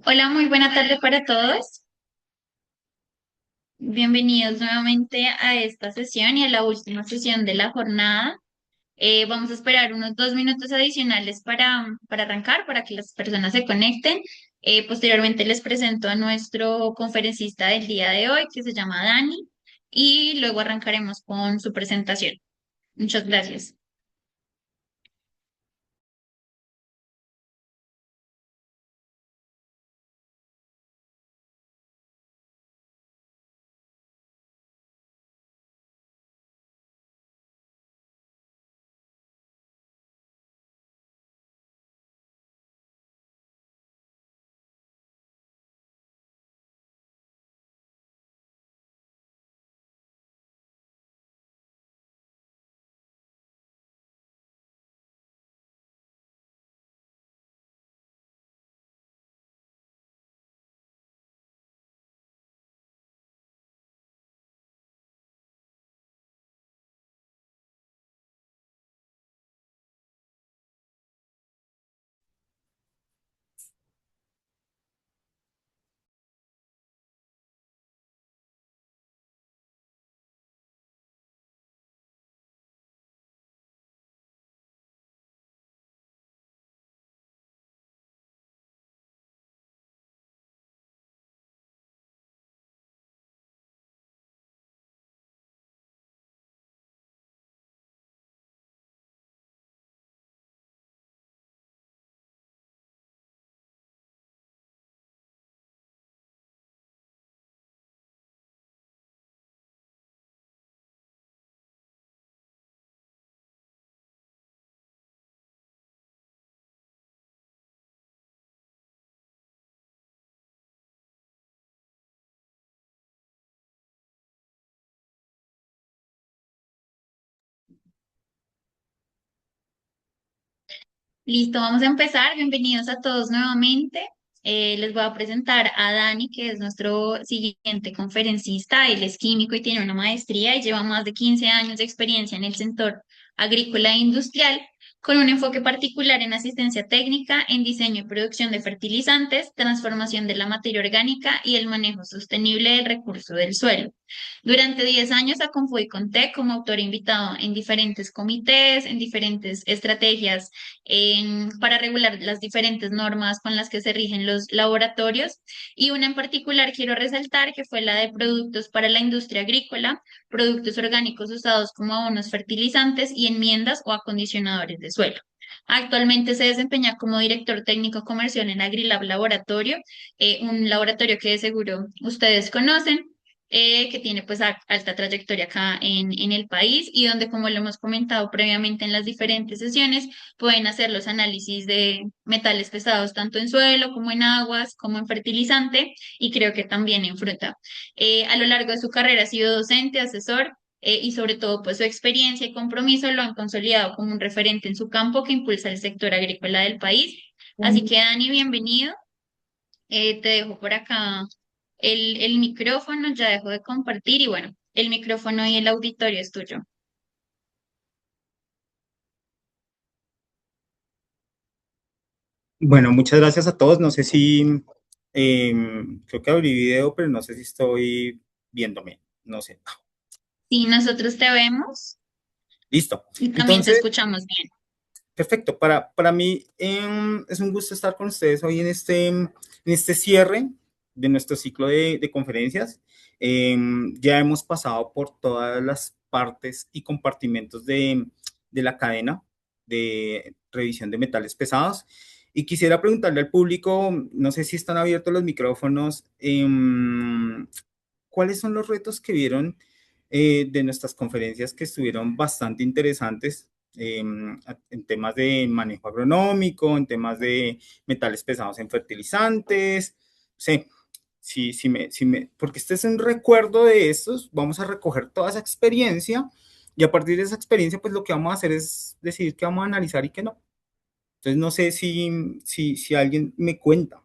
Hola, muy buena tarde para todos. Bienvenidos nuevamente a esta sesión y a la última sesión de la jornada. Vamos a esperar unos 2 minutos adicionales para arrancar, para que las personas se conecten. Posteriormente les presento a nuestro conferencista del día de hoy, que se llama Dani, y luego arrancaremos con su presentación. Muchas gracias. Listo, vamos a empezar. Bienvenidos a todos nuevamente. Les voy a presentar a Dani, que es nuestro siguiente conferencista. Él es químico y tiene una maestría y lleva más de 15 años de experiencia en el sector agrícola e industrial, con un enfoque particular en asistencia técnica, en diseño y producción de fertilizantes, transformación de la materia orgánica y el manejo sostenible del recurso del suelo. Durante 10 años a Confuy conté como autor invitado en diferentes comités, en diferentes estrategias para regular las diferentes normas con las que se rigen los laboratorios, y una en particular quiero resaltar que fue la de productos para la industria agrícola, productos orgánicos usados como abonos fertilizantes y enmiendas o acondicionadores de suelo. Actualmente se desempeña como director técnico comercial en Agrilab Laboratorio, un laboratorio que de seguro ustedes conocen, que tiene pues alta trayectoria acá en el país, y donde, como lo hemos comentado previamente en las diferentes sesiones, pueden hacer los análisis de metales pesados tanto en suelo como en aguas, como en fertilizante, y creo que también en fruta. A lo largo de su carrera ha sido docente, asesor, y sobre todo pues su experiencia y compromiso lo han consolidado como un referente en su campo que impulsa el sector agrícola del país. Así que Dani, bienvenido. Te dejo por acá el micrófono, ya dejo de compartir y bueno, el micrófono y el auditorio es tuyo. Bueno, muchas gracias a todos. No sé si, creo que abrí video, pero no sé si estoy viéndome. No sé. Sí, nosotros te vemos Listo. y también te Entonces, escuchamos bien. perfecto. Para mí es un gusto estar con ustedes hoy en este cierre de nuestro ciclo de conferencias. Ya hemos pasado por todas las partes y compartimentos de la cadena de revisión de metales pesados. Y quisiera preguntarle al público, no sé si están abiertos los micrófonos, ¿cuáles son los retos que vieron de nuestras conferencias que estuvieron bastante interesantes en temas de manejo agronómico, en temas de metales pesados en fertilizantes? Sí, porque este es un recuerdo de estos, vamos a recoger toda esa experiencia y a partir de esa experiencia, pues lo que vamos a hacer es decidir qué vamos a analizar y qué no. Entonces, no sé si alguien me cuenta.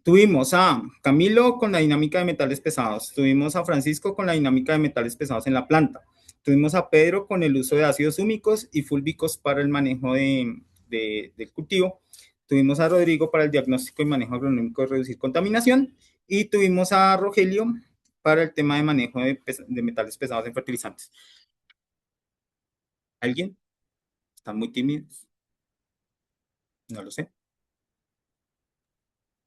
Tuvimos a Camilo con la dinámica de metales pesados, tuvimos a Francisco con la dinámica de metales pesados en la planta, tuvimos a Pedro con el uso de ácidos húmicos y fúlbicos para el manejo del cultivo, tuvimos a Rodrigo para el diagnóstico y manejo agronómico de reducir contaminación y tuvimos a Rogelio para el tema de manejo de metales pesados en fertilizantes. ¿Alguien? ¿Están muy tímidos? No lo sé.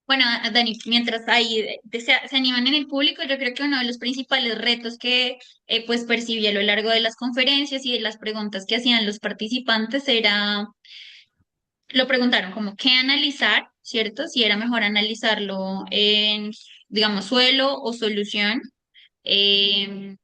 Bueno, Dani, mientras ahí se animan en el público, yo creo que uno de los principales retos que pues percibí a lo largo de las conferencias y de las preguntas que hacían los participantes era, lo preguntaron como qué analizar, ¿cierto? Si era mejor analizarlo en, digamos, suelo o solución. eh,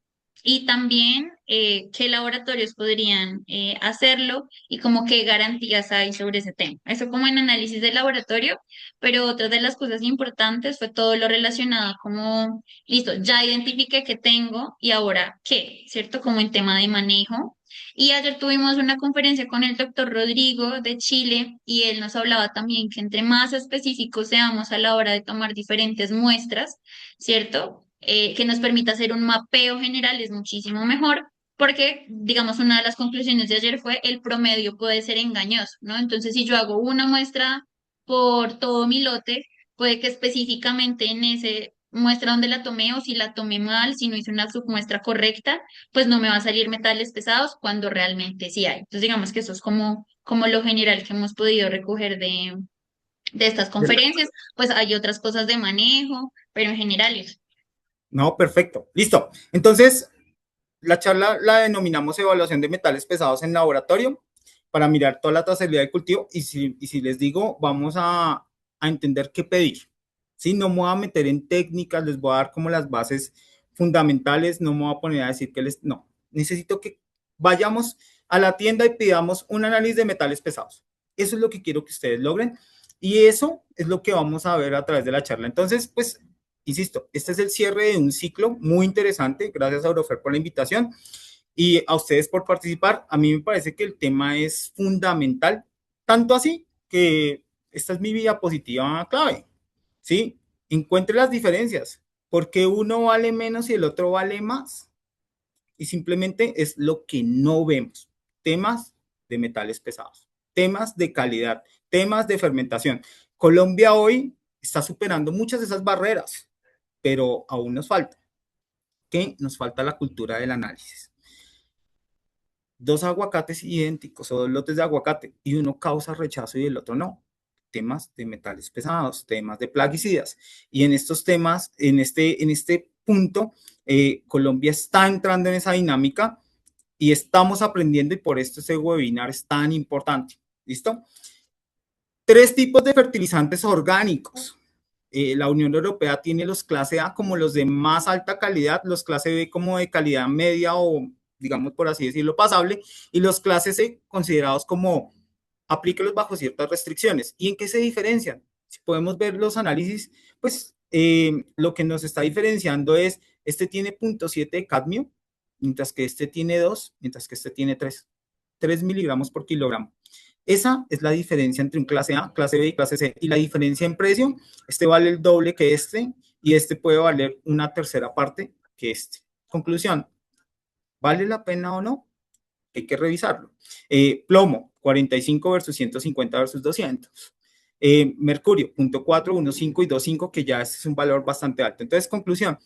y también qué laboratorios podrían hacerlo y como qué garantías hay sobre ese tema. Eso como en análisis de laboratorio, pero otra de las cosas importantes fue todo lo relacionado como, listo, ya identifiqué qué tengo y ahora qué, ¿cierto? Como en tema de manejo. Y ayer tuvimos una conferencia con el doctor Rodrigo de Chile y él nos hablaba también que entre más específicos seamos a la hora de tomar diferentes muestras, ¿cierto? Que nos permita hacer un mapeo general es muchísimo mejor, porque, digamos, una de las conclusiones de ayer fue el promedio puede ser engañoso, ¿no? Entonces, si yo hago una muestra por todo mi lote, puede que específicamente en ese muestra donde la tomé o si la tomé mal, si no hice una submuestra correcta, pues no me va a salir metales pesados cuando realmente sí hay. Entonces, digamos que eso es como lo general que hemos podido recoger de estas conferencias. Pues hay otras cosas de manejo, pero en general eso. No, perfecto. Listo. Entonces, la charla la denominamos evaluación de metales pesados en laboratorio para mirar toda la trazabilidad del cultivo y si les digo, vamos a entender qué pedir. ¿Sí? No me voy a meter en técnicas, les voy a dar como las bases fundamentales, no me voy a poner a decir que les... No, necesito que vayamos a la tienda y pidamos un análisis de metales pesados. Eso es lo que quiero que ustedes logren y eso es lo que vamos a ver a través de la charla. Entonces, pues insisto, este es el cierre de un ciclo muy interesante. Gracias a Eurofer por la invitación y a ustedes por participar. A mí me parece que el tema es fundamental, tanto así que esta es mi diapositiva clave, ¿sí? Encuentre las diferencias, porque uno vale menos y el otro vale más. Y simplemente es lo que no vemos. Temas de metales pesados, temas de calidad, temas de fermentación. Colombia hoy está superando muchas de esas barreras, pero aún nos falta. ¿Qué? Nos falta la cultura del análisis. Dos aguacates idénticos o dos lotes de aguacate y uno causa rechazo y el otro no. Temas de metales pesados, temas de plaguicidas. Y en estos temas, en este punto, Colombia está entrando en esa dinámica y estamos aprendiendo y por esto ese webinar es tan importante. ¿Listo? Tres tipos de fertilizantes orgánicos. La Unión Europea tiene los clase A como los de más alta calidad, los clase B como de calidad media o, digamos, por así decirlo, pasable, y los clase C considerados como aplíquelos bajo ciertas restricciones. ¿Y en qué se diferencian? Si podemos ver los análisis, pues lo que nos está diferenciando es, este tiene 0.7 de cadmio, mientras que este tiene 2, mientras que este tiene 3 miligramos por kilogramo. Esa es la diferencia entre un clase A, clase B y clase C. Y la diferencia en precio, este vale el doble que este y este puede valer una tercera parte que este. Conclusión, ¿vale la pena o no? Hay que revisarlo. Plomo, 45 versus 150 versus 200. Mercurio, 0.4, 1.5 y 2.5, que ya es un valor bastante alto. Entonces, conclusión,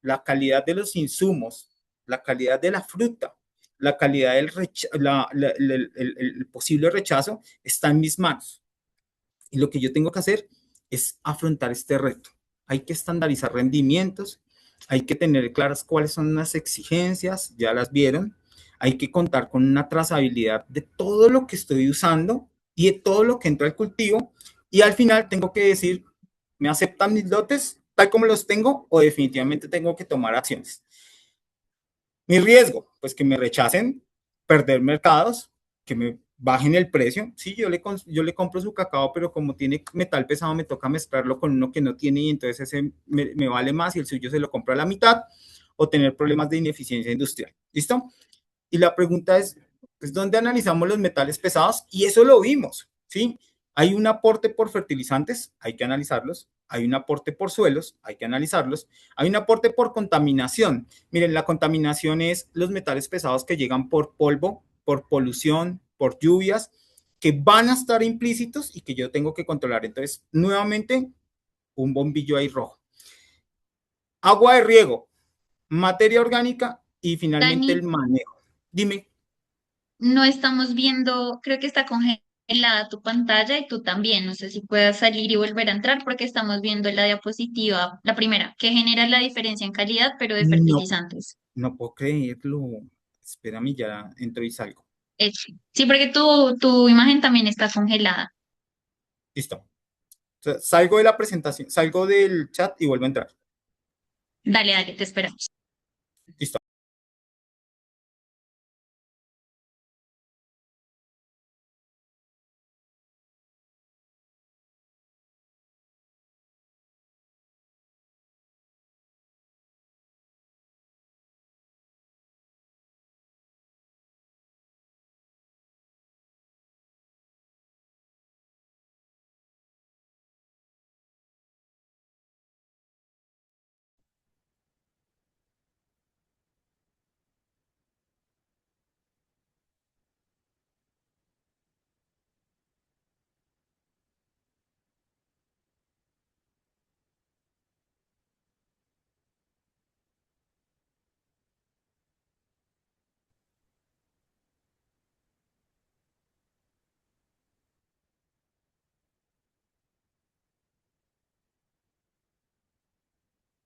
la calidad de los insumos, la calidad de la fruta, la calidad del el posible rechazo está en mis manos. Y lo que yo tengo que hacer es afrontar este reto. Hay que estandarizar rendimientos, hay que tener claras cuáles son las exigencias, ya las vieron. Hay que contar con una trazabilidad de todo lo que estoy usando y de todo lo que entra al cultivo. Y al final tengo que decir, ¿me aceptan mis lotes tal como los tengo o definitivamente tengo que tomar acciones? Mi riesgo, pues que me rechacen, perder mercados, que me bajen el precio. Sí, yo le compro su cacao, pero como tiene metal pesado, me toca mezclarlo con uno que no tiene y entonces ese me vale más y el suyo se lo compro a la mitad o tener problemas de ineficiencia industrial. ¿Listo? Y la pregunta es, pues, ¿dónde analizamos los metales pesados? Y eso lo vimos, ¿sí? Hay un aporte por fertilizantes, hay que analizarlos. Hay un aporte por suelos, hay que analizarlos. Hay un aporte por contaminación. Miren, la contaminación es los metales pesados que llegan por polvo, por polución, por lluvias que van a estar implícitos y que yo tengo que controlar. Entonces, nuevamente, un bombillo ahí rojo. Agua de riego, materia orgánica y finalmente el Dani, manejo. Dime. no estamos viendo, creo que está congelada tu pantalla y tú también. No sé si puedas salir y volver a entrar porque estamos viendo la diapositiva, la primera, que genera la diferencia en calidad, pero de No, fertilizantes. no puedo creerlo. Espérame, ya entro y salgo. Sí, porque tu imagen también está congelada. Listo. O sea, salgo de la presentación, salgo del chat y vuelvo a entrar. Dale, dale, te esperamos. Listo.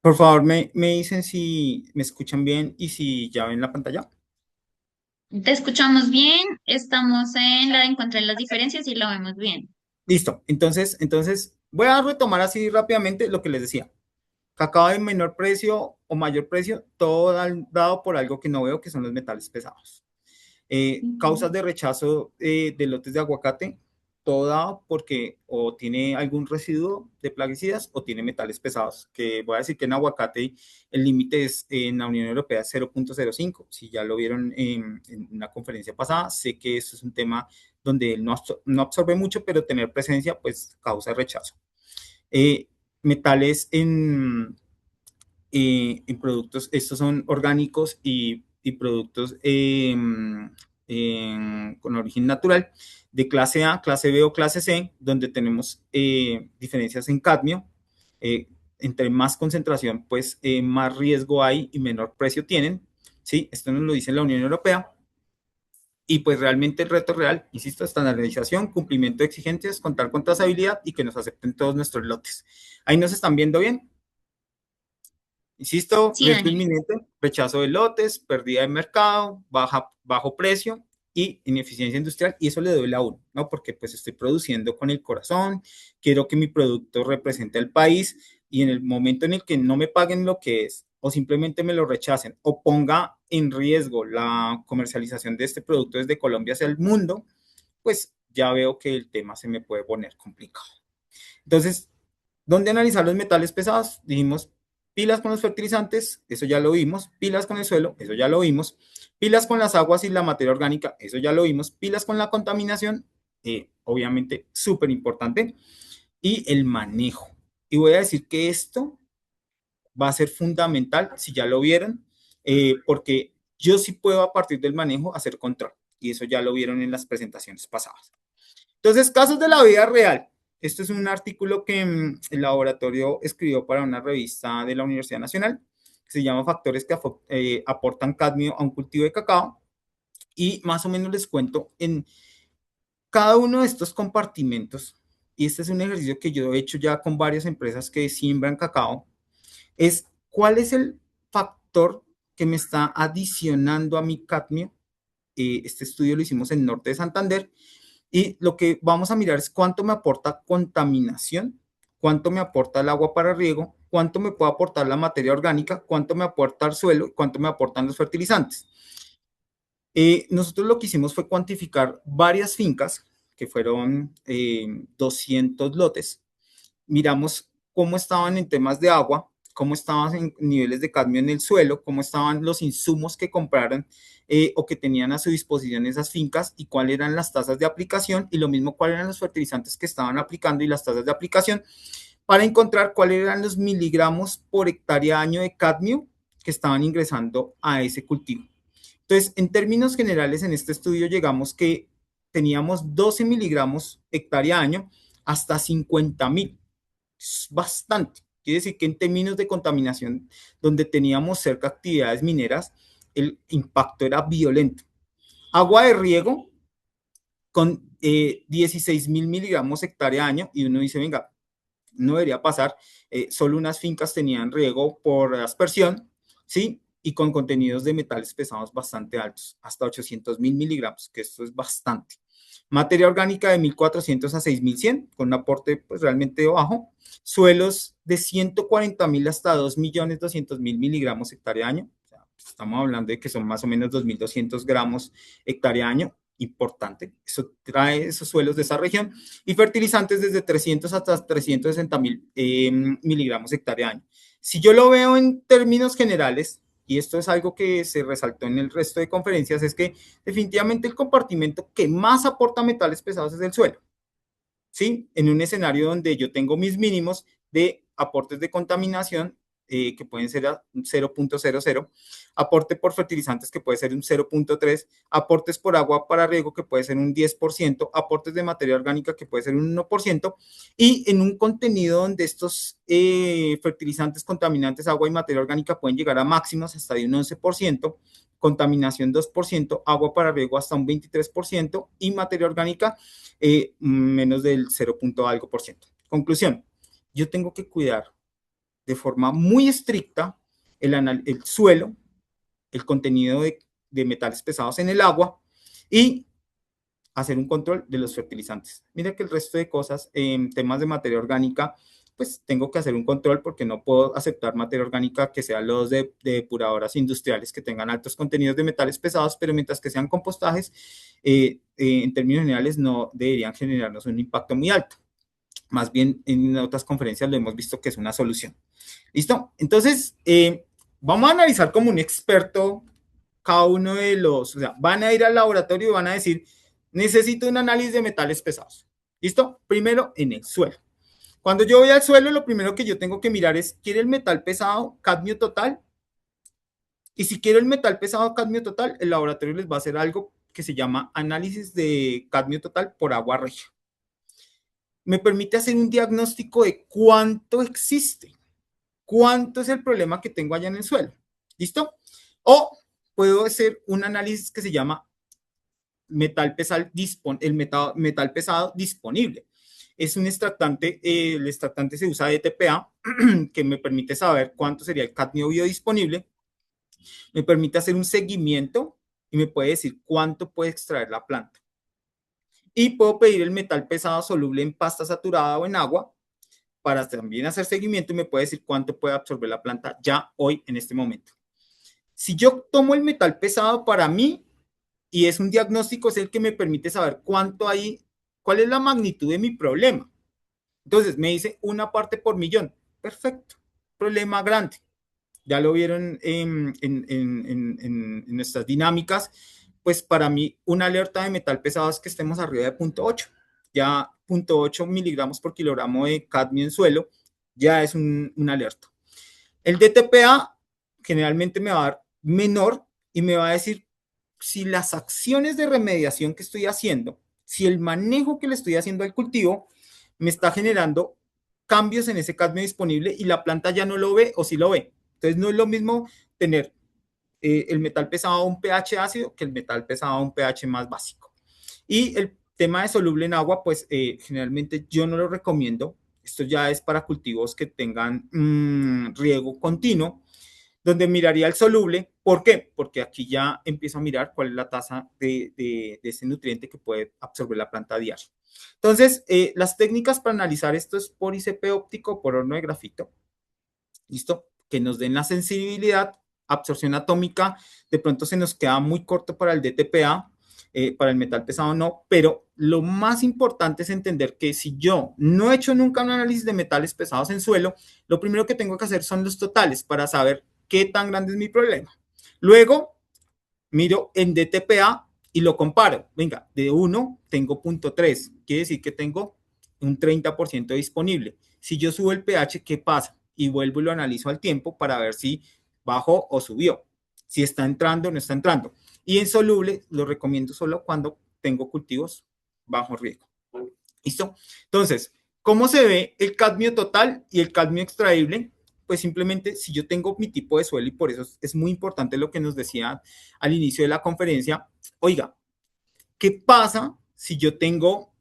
Por favor, me dicen si me escuchan bien y si ya ven la pantalla. Te escuchamos bien, estamos en la de encontrar las diferencias y lo vemos bien. Listo. Entonces, voy a retomar así rápidamente lo que les decía. Cacao de menor precio o mayor precio, todo dado por algo que no veo, que son los metales pesados. Causas Ujú. de rechazo de lotes de aguacate, todo dado porque o tiene algún residuo de plaguicidas o tiene metales pesados, que voy a decir que en aguacate el límite es en la Unión Europea 0,05. Si ya lo vieron en una conferencia pasada, sé que eso es un tema donde no absorbe mucho, pero tener presencia pues causa rechazo. Eh, metales en productos, estos son orgánicos y productos con origen natural de clase A, clase B o clase C, donde tenemos diferencias en cadmio. Eh, entre más concentración, pues más riesgo hay y menor precio tienen. ¿Sí? Esto nos lo dice la Unión Europea. Y pues realmente el reto real, insisto, estandarización, cumplimiento de exigencias, contar con trazabilidad y que nos acepten todos nuestros lotes. Ahí nos están viendo bien. Insisto, Sí, riesgo Dani. inminente, rechazo de lotes, pérdida de mercado, bajo precio y ineficiencia industrial, y eso le duele a uno, ¿no? Porque pues estoy produciendo con el corazón, quiero que mi producto represente al país y en el momento en el que no me paguen lo que es o simplemente me lo rechacen o ponga en riesgo la comercialización de este producto desde Colombia hacia el mundo, pues ya veo que el tema se me puede poner complicado. Entonces, ¿dónde analizar los metales pesados? Dijimos pilas con los fertilizantes, eso ya lo vimos, pilas con el suelo, eso ya lo vimos, pilas con las aguas y la materia orgánica, eso ya lo vimos, pilas con la contaminación, obviamente súper importante, y el manejo. Y voy a decir que esto va a ser fundamental, si ya lo vieron, porque yo sí puedo a partir del manejo hacer control, y eso ya lo vieron en las presentaciones pasadas. Entonces, casos de la vida real. Este es un artículo que el laboratorio escribió para una revista de la Universidad Nacional, que se llama Factores que aportan cadmio a un cultivo de cacao. Y más o menos les cuento en cada uno de estos compartimentos, y este es un ejercicio que yo he hecho ya con varias empresas que siembran cacao, es cuál es el factor que me está adicionando a mi cadmio. Este estudio lo hicimos en Norte de Santander. Y lo que vamos a mirar es cuánto me aporta contaminación, cuánto me aporta el agua para riego, cuánto me puede aportar la materia orgánica, cuánto me aporta el suelo, cuánto me aportan los fertilizantes. Nosotros lo que hicimos fue cuantificar varias fincas, que fueron 200 lotes. Miramos cómo estaban en temas de agua, cómo estaban en niveles de cadmio en el suelo, cómo estaban los insumos que compraron o que tenían a su disposición esas fincas y cuáles eran las tasas de aplicación y lo mismo cuáles eran los fertilizantes que estaban aplicando y las tasas de aplicación para encontrar cuáles eran los miligramos por hectárea año de cadmio que estaban ingresando a ese cultivo. Entonces, en términos generales, en este estudio llegamos que teníamos 12 miligramos hectárea año hasta 50.000. Es bastante. Quiere decir que en términos de contaminación, donde teníamos cerca actividades mineras, el impacto era violento. Agua de riego con 16.000 miligramos hectárea año, y uno dice, venga, no debería pasar, solo unas fincas tenían riego por aspersión, ¿sí? Y con contenidos de metales pesados bastante altos, hasta 800.000 miligramos, que esto es bastante. Materia orgánica de 1.400 a 6.100, con un aporte pues realmente bajo. Suelos de 140.000 hasta 2.200.000 miligramos hectárea año. O sea, estamos hablando de que son más o menos 2.200 gramos hectárea año. Importante. Eso trae esos suelos de esa región. Y fertilizantes desde 300 hasta 360.000 miligramos hectárea año. Si yo lo veo en términos generales, y esto es algo que se resaltó en el resto de conferencias, es que definitivamente el compartimento que más aporta metales pesados es el suelo, ¿sí? En un escenario donde yo tengo mis mínimos de aportes de contaminación, que pueden ser a 0.00, aporte por fertilizantes que puede ser un 0.3, aportes por agua para riego que puede ser un 10%, aportes de materia orgánica que puede ser un 1%, y en un contenido donde estos fertilizantes, contaminantes, agua y materia orgánica pueden llegar a máximos hasta de un 11%, contaminación 2%, agua para riego hasta un 23% y materia orgánica menos del 0. Algo por ciento. Conclusión, yo tengo que cuidar de forma muy estricta el suelo, el contenido de metales pesados en el agua y hacer un control de los fertilizantes. Mira que el resto de cosas, en temas de materia orgánica, pues tengo que hacer un control porque no puedo aceptar materia orgánica que sean los de depuradoras industriales que tengan altos contenidos de metales pesados, pero mientras que sean compostajes, en términos generales no deberían generarnos un impacto muy alto. Más bien en otras conferencias lo hemos visto que es una solución. ¿Listo? Entonces, vamos a analizar como un experto cada uno de los, o sea, van a ir al laboratorio y van a decir, necesito un análisis de metales pesados. ¿Listo? Primero, en el suelo. Cuando yo voy al suelo, lo primero que yo tengo que mirar es, ¿quiere el metal pesado cadmio total? Y si quiero el metal pesado cadmio total, el laboratorio les va a hacer algo que se llama análisis de cadmio total por agua regia. Me permite hacer un diagnóstico de cuánto existe, cuánto es el problema que tengo allá en el suelo. ¿Listo? O puedo hacer un análisis que se llama metal pesado, metal pesado disponible. Es un extractante, el extractante se usa de TPA, que me permite saber cuánto sería el cadmio biodisponible, me permite hacer un seguimiento y me puede decir cuánto puede extraer la planta. Y puedo pedir el metal pesado soluble en pasta saturada o en agua para también hacer seguimiento y me puede decir cuánto puede absorber la planta ya hoy en este momento. Si yo tomo el metal pesado para mí y es un diagnóstico, es el que me permite saber cuánto hay, cuál es la magnitud de mi problema. Entonces me dice una parte por millón. Perfecto. Problema grande. Ya lo vieron en nuestras dinámicas. Pues para mí una alerta de metal pesado es que estemos arriba de 0.8. Ya 0.8 miligramos por kilogramo de cadmio en suelo ya es una alerta. El DTPA generalmente me va a dar menor y me va a decir si las acciones de remediación que estoy haciendo, si el manejo que le estoy haciendo al cultivo me está generando cambios en ese cadmio disponible y la planta ya no lo ve o sí lo ve. Entonces no es lo mismo tener el metal pesado a un pH ácido que el metal pesado a un pH más básico. Y el tema de soluble en agua, pues generalmente yo no lo recomiendo. Esto ya es para cultivos que tengan riego continuo, donde miraría el soluble. ¿Por qué? Porque aquí ya empiezo a mirar cuál es la tasa de ese nutriente que puede absorber la planta a diario. Entonces, las técnicas para analizar esto es por ICP óptico, por horno de grafito. ¿Listo? Que nos den la sensibilidad, absorción atómica, de pronto se nos queda muy corto para el DTPA, para el metal pesado no, pero lo más importante es entender que si yo no he hecho nunca un análisis de metales pesados en suelo, lo primero que tengo que hacer son los totales para saber qué tan grande es mi problema. Luego, miro en DTPA y lo comparo. Venga, de 1 tengo 0.3, quiere decir que tengo un 30% disponible. Si yo subo el pH, ¿qué pasa? Y vuelvo y lo analizo al tiempo para ver si bajó o subió, si está entrando o no está entrando. Y en soluble lo recomiendo solo cuando tengo cultivos bajo riesgo. ¿Listo? Entonces, ¿cómo se ve el cadmio total y el cadmio extraíble? Pues simplemente si yo tengo mi tipo de suelo, y por eso es muy importante lo que nos decía al inicio de la conferencia, oiga, ¿qué pasa si yo tengo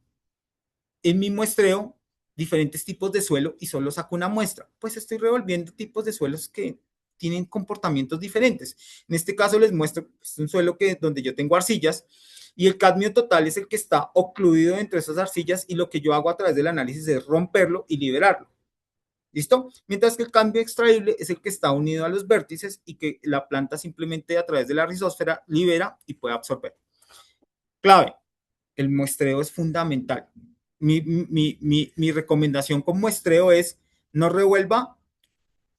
en mi muestreo diferentes tipos de suelo y solo saco una muestra? Pues estoy revolviendo tipos de suelos que tienen comportamientos diferentes. En este caso les muestro pues, un suelo donde yo tengo arcillas y el cadmio total es el que está ocluido entre esas arcillas y lo que yo hago a través del análisis es romperlo y liberarlo. ¿Listo? Mientras que el cambio extraíble es el que está unido a los vértices y que la planta simplemente a través de la rizósfera libera y puede absorber. Clave, el muestreo es fundamental. Mi recomendación con muestreo es no revuelva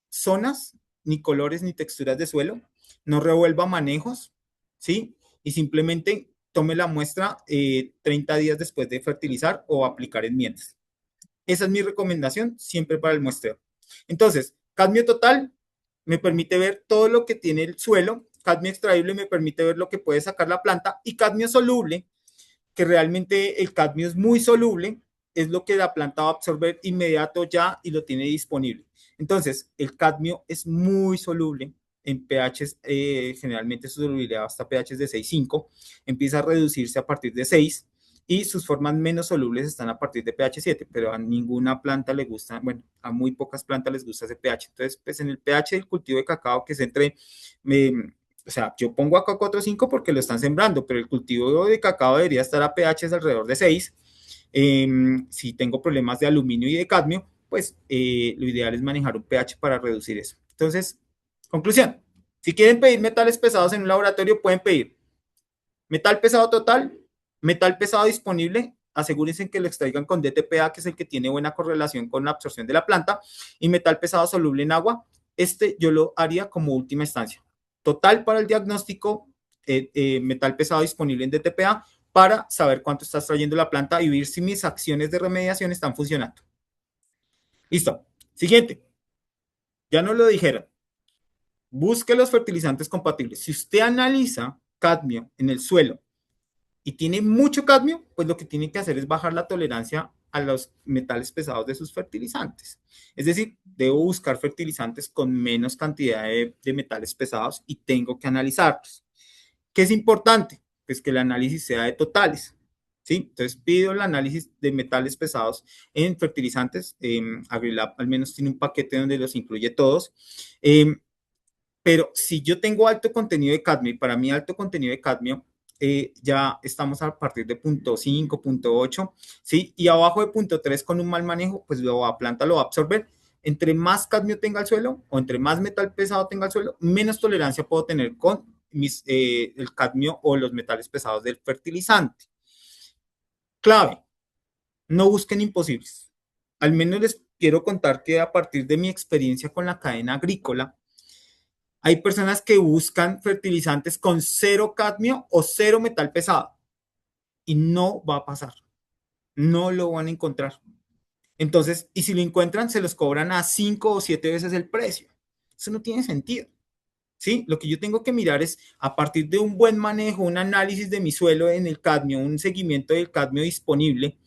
zonas, ni colores, ni texturas de suelo, no revuelva manejos, ¿sí? Y simplemente tome la muestra 30 días después de fertilizar o aplicar enmiendas. Esa es mi recomendación siempre para el muestreo. Entonces, cadmio total me permite ver todo lo que tiene el suelo, cadmio extraíble me permite ver lo que puede sacar la planta y cadmio soluble, que realmente el cadmio es muy soluble, es lo que la planta va a absorber inmediato ya y lo tiene disponible. Entonces, el cadmio es muy soluble en pHs, generalmente su solubilidad hasta pHs de 6,5, empieza a reducirse a partir de 6 y sus formas menos solubles están a partir de pH 7, pero a ninguna planta le gusta, bueno, a muy pocas plantas les gusta ese pH. Entonces, pues en el pH del cultivo de cacao, que es entre o sea, yo pongo acá 4,5 porque lo están sembrando, pero el cultivo de cacao debería estar a pH alrededor de 6. Si tengo problemas de aluminio y de cadmio, pues lo ideal es manejar un pH para reducir eso. Entonces, conclusión, si quieren pedir metales pesados en un laboratorio, pueden pedir metal pesado total, metal pesado disponible, asegúrense que lo extraigan con DTPA, que es el que tiene buena correlación con la absorción de la planta, y metal pesado soluble en agua. Yo lo haría como última instancia. Total para el diagnóstico, metal pesado disponible en DTPA para saber cuánto está extrayendo la planta y ver si mis acciones de remediación están funcionando. Listo. Siguiente. Ya nos lo dijeron. Busque los fertilizantes compatibles. Si usted analiza cadmio en el suelo y tiene mucho cadmio, pues lo que tiene que hacer es bajar la tolerancia a los metales pesados de sus fertilizantes. Es decir, debo buscar fertilizantes con menos cantidad de metales pesados y tengo que analizarlos. ¿Qué es importante? Pues que el análisis sea de totales. ¿Sí? Entonces pido el análisis de metales pesados en fertilizantes. AgriLab al menos tiene un paquete donde los incluye todos. Pero si yo tengo alto contenido de cadmio, y para mí alto contenido de cadmio, ya estamos a partir de 0,5, 0,8, ¿sí? Y abajo de 0,3 con un mal manejo, pues la planta lo va a absorber. Entre más cadmio tenga el suelo o entre más metal pesado tenga el suelo, menos tolerancia puedo tener con el cadmio o los metales pesados del fertilizante. Clave, no busquen imposibles. Al menos les quiero contar que a partir de mi experiencia con la cadena agrícola, hay personas que buscan fertilizantes con cero cadmio o cero metal pesado y no va a pasar. No lo van a encontrar. Entonces, y si lo encuentran, se los cobran a 5 o 7 veces el precio. Eso no tiene sentido. ¿Sí? Lo que yo tengo que mirar es, a partir de un buen manejo, un análisis de mi suelo en el cadmio, un seguimiento del cadmio disponible,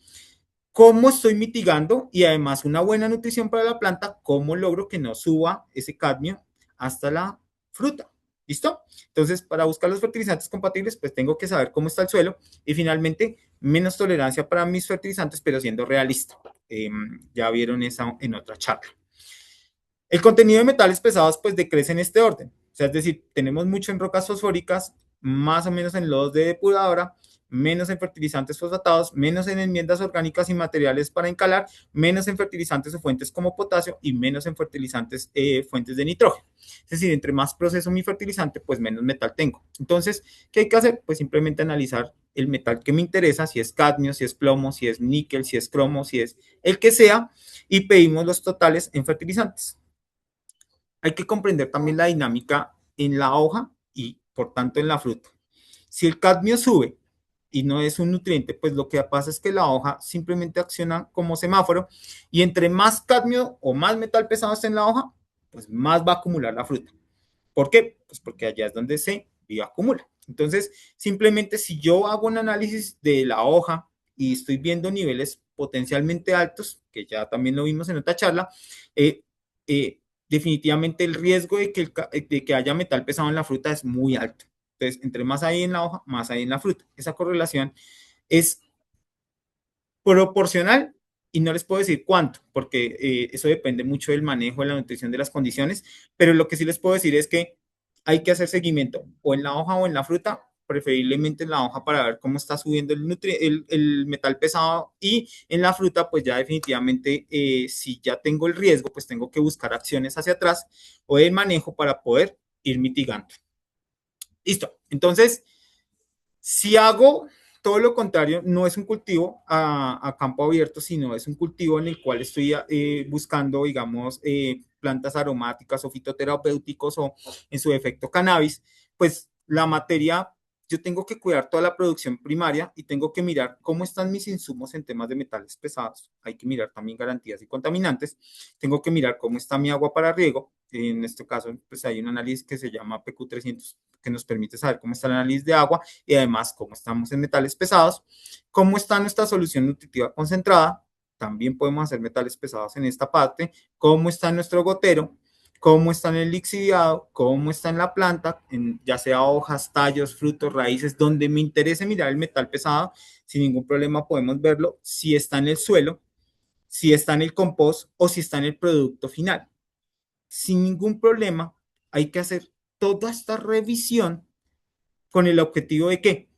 cómo estoy mitigando y además una buena nutrición para la planta, cómo logro que no suba ese cadmio hasta la fruta. ¿Listo? Entonces, para buscar los fertilizantes compatibles, pues tengo que saber cómo está el suelo y finalmente menos tolerancia para mis fertilizantes, pero siendo realista. Ya vieron esa en otra charla. El contenido de metales pesados pues decrece en este orden. O sea, es decir, tenemos mucho en rocas fosfóricas, más o menos en lodos de depuradora, menos en fertilizantes fosfatados, menos en enmiendas orgánicas y materiales para encalar, menos en fertilizantes o fuentes como potasio y menos en fertilizantes fuentes de nitrógeno. Es decir, entre más proceso mi fertilizante, pues menos metal tengo. Entonces, ¿qué hay que hacer? Pues simplemente analizar el metal que me interesa, si es cadmio, si es plomo, si es níquel, si es cromo, si es el que sea, y pedimos los totales en fertilizantes. Hay que comprender también la dinámica en la hoja y por tanto en la fruta. Si el cadmio sube y no es un nutriente, pues lo que pasa es que la hoja simplemente acciona como semáforo y entre más cadmio o más metal pesado esté en la hoja, pues más va a acumular la fruta. ¿Por qué? Pues porque allá es donde se bioacumula. Entonces, simplemente si yo hago un análisis de la hoja y estoy viendo niveles potencialmente altos, que ya también lo vimos en otra charla, eh, definitivamente el riesgo de que haya metal pesado en la fruta es muy alto. Entonces, entre más hay en la hoja, más hay en la fruta. Esa correlación es proporcional y no les puedo decir cuánto, porque eso depende mucho del manejo, de la nutrición, de las condiciones, pero lo que sí les puedo decir es que hay que hacer seguimiento o en la hoja o en la fruta, preferiblemente en la hoja para ver cómo está subiendo el metal pesado y en la fruta pues ya definitivamente si ya tengo el riesgo pues tengo que buscar acciones hacia atrás o el manejo para poder ir mitigando. Listo, entonces si hago todo lo contrario, no es un cultivo a campo abierto, sino es un cultivo en el cual estoy buscando, digamos, plantas aromáticas o fitoterapéuticos o en su efecto cannabis, pues la materia, yo tengo que cuidar toda la producción primaria y tengo que mirar cómo están mis insumos en temas de metales pesados. Hay que mirar también garantías y contaminantes. Tengo que mirar cómo está mi agua para riego. En este caso, pues hay un análisis que se llama PQ300 que nos permite saber cómo está el análisis de agua y además cómo estamos en metales pesados, cómo está nuestra solución nutritiva concentrada, también podemos hacer metales pesados en esta parte, cómo está nuestro gotero, cómo está en el lixiviado, cómo está en la planta, ya sea hojas, tallos, frutos, raíces, donde me interese mirar el metal pesado, sin ningún problema podemos verlo, si está en el suelo, si está en el compost o si está en el producto final. Sin ningún problema, hay que hacer toda esta revisión con el objetivo de ¿qué?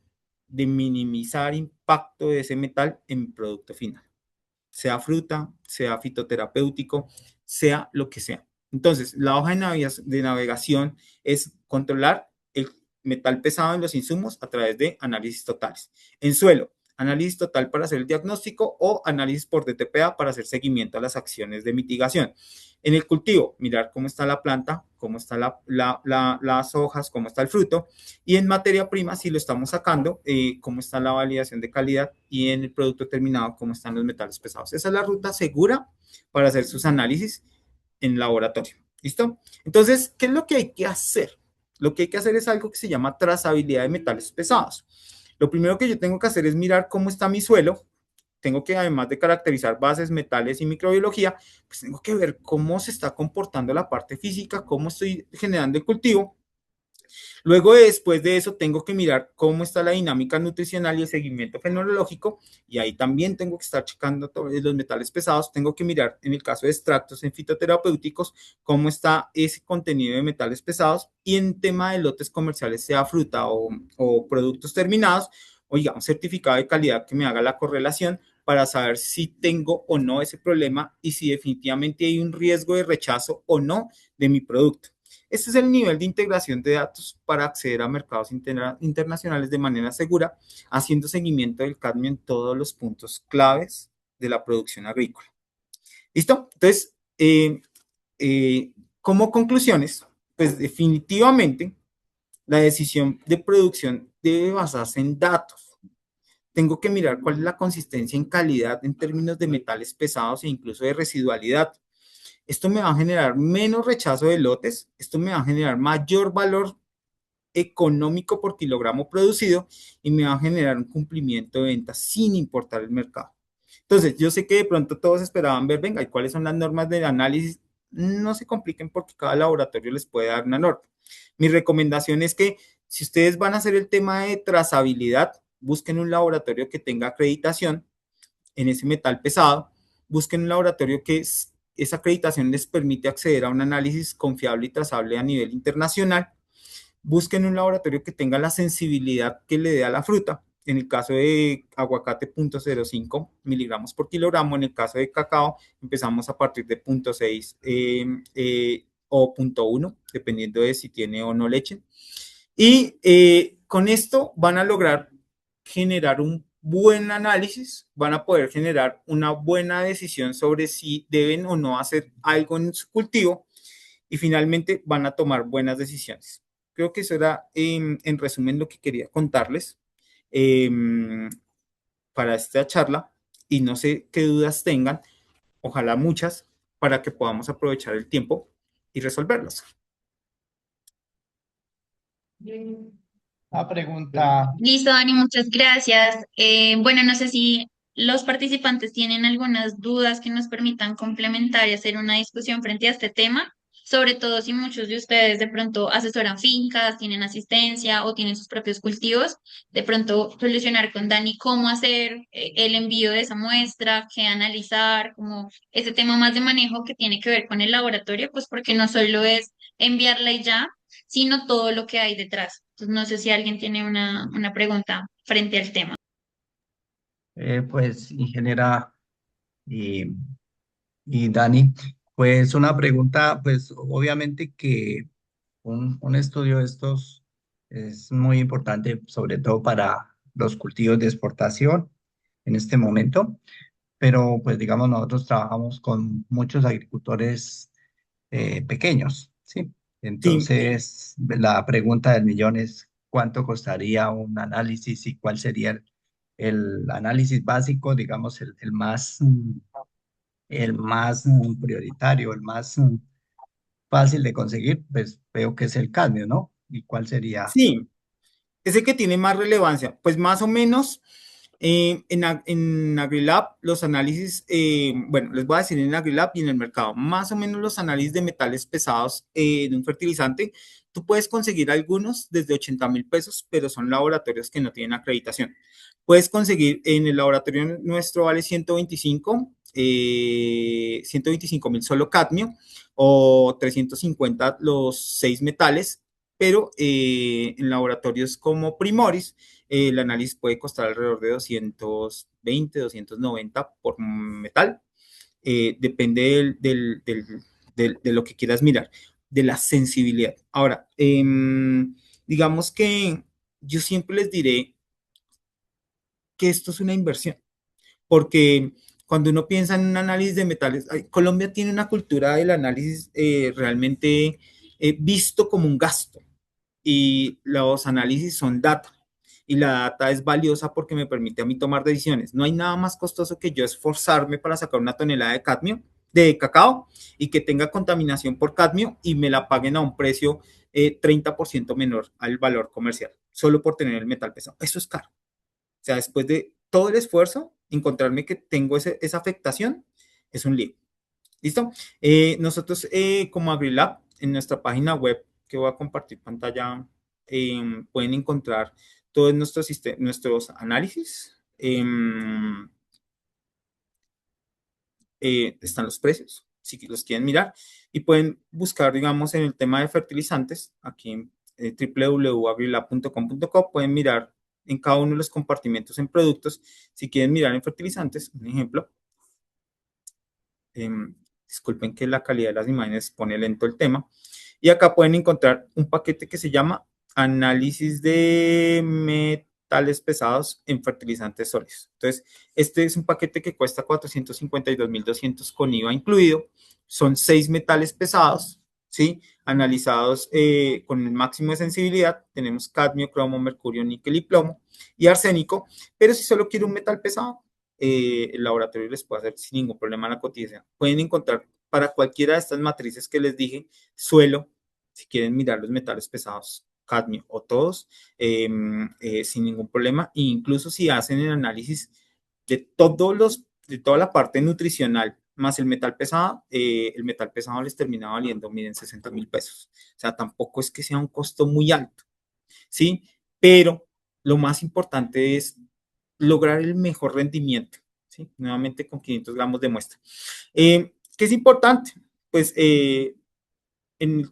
De minimizar impacto de ese metal en producto final, sea fruta, sea fitoterapéutico, sea lo que sea. Entonces, la hoja de navegación es controlar el metal pesado en los insumos a través de análisis totales. En suelo, análisis total para hacer el diagnóstico o análisis por DTPA para hacer seguimiento a las acciones de mitigación. En el cultivo, mirar cómo está la planta, cómo están las hojas, cómo está el fruto. Y en materia prima, si lo estamos sacando, cómo está la validación de calidad y en el producto terminado, cómo están los metales pesados. Esa es la ruta segura para hacer sus análisis en laboratorio. ¿Listo? Entonces, ¿qué es lo que hay que hacer? Lo que hay que hacer es algo que se llama trazabilidad de metales pesados. Lo primero que yo tengo que hacer es mirar cómo está mi suelo. Tengo que, además de caracterizar bases, metales y microbiología, pues tengo que ver cómo se está comportando la parte física, cómo estoy generando el cultivo. Luego, después de eso, tengo que mirar cómo está la dinámica nutricional y el seguimiento fenológico, y ahí también tengo que estar checando todos los metales pesados. Tengo que mirar, en el caso de extractos en fitoterapéuticos, cómo está ese contenido de metales pesados, y en tema de lotes comerciales, sea fruta o productos terminados, o digamos certificado de calidad que me haga la correlación para saber si tengo o no ese problema y si definitivamente hay un riesgo de rechazo o no de mi producto. Este es el nivel de integración de datos para acceder a mercados internacionales de manera segura, haciendo seguimiento del cadmio en todos los puntos claves de la producción agrícola. ¿Listo? Entonces, como conclusiones, pues definitivamente la decisión de producción debe basarse en datos. Tengo que mirar cuál es la consistencia en calidad en términos de metales pesados e incluso de residualidad. Esto me va a generar menos rechazo de lotes, esto me va a generar mayor valor económico por kilogramo producido y me va a generar un cumplimiento de ventas sin importar el mercado. Entonces, yo sé que de pronto todos esperaban ver, venga, ¿y cuáles son las normas de análisis? No se compliquen porque cada laboratorio les puede dar una norma. Mi recomendación es que si ustedes van a hacer el tema de trazabilidad, busquen un laboratorio que tenga acreditación en ese metal pesado, busquen un laboratorio que esa acreditación les permite acceder a un análisis confiable y trazable a nivel internacional. Busquen un laboratorio que tenga la sensibilidad que le dé a la fruta. En el caso de aguacate, 0.05 miligramos por kilogramo. En el caso de cacao, empezamos a partir de 0.6 o 0.1, dependiendo de si tiene o no leche. Y con esto van a lograr generar un buen análisis, van a poder generar una buena decisión sobre si deben o no hacer algo en su cultivo y finalmente van a tomar buenas decisiones. Creo que eso era en resumen lo que quería contarles eh, para esta charla y no sé qué dudas tengan, ojalá muchas, para que podamos aprovechar el tiempo y resolverlas. Una pregunta. Listo, Dani, muchas gracias. Bueno, no sé si los participantes tienen algunas dudas que nos permitan complementar y hacer una discusión frente a este tema, sobre todo si muchos de ustedes de pronto asesoran fincas, tienen asistencia o tienen sus propios cultivos, de pronto solucionar con Dani cómo hacer el envío de esa muestra, qué analizar, como ese tema más de manejo que tiene que ver con el laboratorio, pues porque no solo es enviarla y ya, sino todo lo que hay detrás. Entonces, no sé si alguien tiene una pregunta frente al tema. Pues, ingeniera y, y Dani, pues una pregunta, pues obviamente que un estudio de estos es muy importante, sobre todo para los cultivos de exportación en este momento, pero pues digamos nosotros trabajamos con muchos agricultores pequeños, ¿sí? Sí, Entonces, la pregunta del millón es, ¿cuánto costaría un análisis y cuál sería el análisis básico, digamos, el más prioritario, el más fácil de conseguir? Pues veo que es el cadmio, ¿no? ¿Y cuál sería? sí, ese que tiene más relevancia, pues más o menos en AgriLab los análisis, bueno, les voy a decir en AgriLab y en el mercado, más o menos los análisis de metales pesados de un fertilizante, tú puedes conseguir algunos desde 80.000 pesos, pero son laboratorios que no tienen acreditación. Puedes conseguir en el laboratorio nuestro vale 125.000 solo cadmio o 350 los 6 metales, pero en laboratorios como Primoris, el análisis puede costar alrededor de 220, 290 por metal. Depende de lo que quieras mirar, de la sensibilidad. Ahora, digamos que yo siempre les diré que esto es una inversión, porque cuando uno piensa en un análisis de metales, Colombia tiene una cultura del análisis realmente visto como un gasto y los análisis son data y la data es valiosa porque me permite a mí tomar decisiones. No hay nada más costoso que yo esforzarme para sacar una tonelada de cadmio, de cacao, y que tenga contaminación por cadmio y me la paguen a un precio 30% menor al valor comercial, solo por tener el metal pesado. Eso es caro. O sea, después de todo el esfuerzo, encontrarme que tengo esa afectación es un lío. ¿Listo? Nosotros como AgriLab, en nuestra página web, que voy a compartir pantalla, pueden encontrar todos nuestros análisis. Están los precios, si los quieren mirar, y pueden buscar, digamos, en el tema de fertilizantes, aquí en www.agrilab.com.co, pueden mirar en cada uno de los compartimentos en productos. Si quieren mirar en fertilizantes, un ejemplo, disculpen que la calidad de las imágenes pone lento el tema. Y acá pueden encontrar un paquete que se llama Análisis de metales pesados en fertilizantes sólidos. Entonces, este es un paquete que cuesta 452.200 con IVA incluido. Son 6 metales pesados, ¿sí? Analizados con el máximo de sensibilidad. Tenemos cadmio, cromo, mercurio, níquel y plomo y arsénico. Pero si solo quiero un metal pesado, el laboratorio les puede hacer sin ningún problema la cotización. Pueden encontrar para cualquiera de estas matrices que les dije, suelo, si quieren mirar los metales pesados, cadmio o todos, sin ningún problema. E incluso si hacen el análisis de toda la parte nutricional más el metal pesado les termina valiendo, miren, 60.000 pesos. O sea, tampoco es que sea un costo muy alto, ¿sí? Pero lo más importante es lograr el mejor rendimiento, ¿sí? Nuevamente con 500 gramos de muestra. ¿Qué es importante? Pues en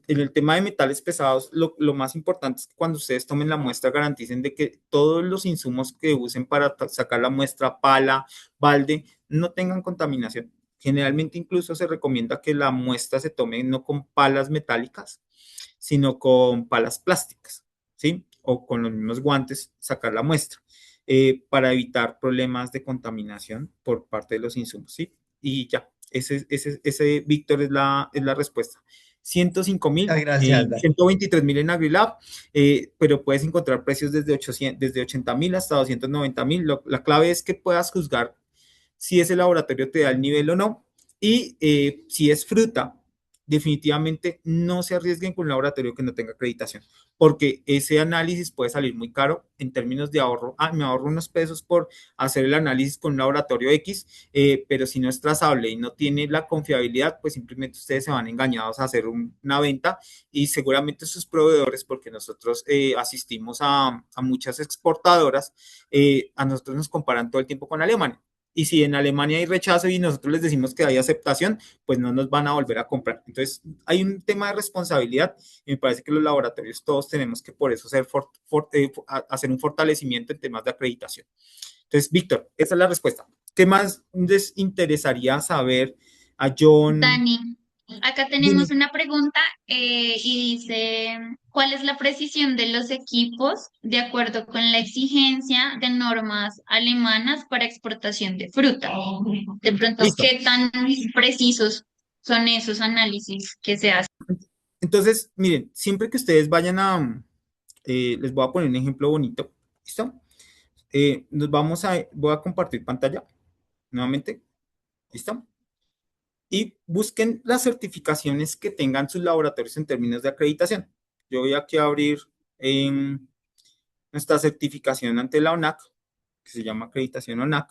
el tema de metales pesados, lo más importante es que cuando ustedes tomen la muestra garanticen de que todos los insumos que usen para sacar la muestra, pala, balde, no tengan contaminación. Generalmente incluso se recomienda que la muestra se tome no con palas metálicas, sino con palas plásticas, ¿sí? O con los mismos guantes sacar la muestra para evitar problemas de contaminación por parte de los insumos, ¿sí? Y ya, ese Víctor, es la respuesta. 105 Muchas mil, gracias, Dani. 123.000 en AgriLab, pero puedes encontrar precios desde 80.000 hasta 290.000. La clave es que puedas juzgar si ese laboratorio te da el nivel o no. Y si es fruta, definitivamente no se arriesguen con un laboratorio que no tenga acreditación, porque ese análisis puede salir muy caro en términos de ahorro. Me ahorro unos pesos por hacer el análisis con un laboratorio X, pero si no es trazable y no tiene la confiabilidad, pues simplemente ustedes se van engañados a hacer una venta y seguramente sus proveedores, porque nosotros asistimos a muchas exportadoras, a nosotros nos comparan todo el tiempo con Alemania. Y si en Alemania hay rechazo y nosotros les decimos que hay aceptación, pues no nos van a volver a comprar. Entonces, hay un tema de responsabilidad y me parece que los laboratorios todos tenemos que por eso hacer un fortalecimiento en temas de acreditación. Entonces, Víctor, esa es la respuesta. ¿Qué más les interesaría saber a John? Dani, acá tenemos Dime. una pregunta y dice, ¿cuál es la precisión de los equipos de acuerdo con la exigencia de normas alemanas para exportación de fruta? De pronto, Listo. ¿qué tan precisos son esos análisis que se hacen? Entonces, miren, siempre que ustedes vayan les voy a poner un ejemplo bonito. ¿Listo? Voy a compartir pantalla nuevamente. ¿Listo? Y busquen las certificaciones que tengan sus laboratorios en términos de acreditación. Yo voy aquí a abrir nuestra certificación ante la ONAC, que se llama acreditación ONAC.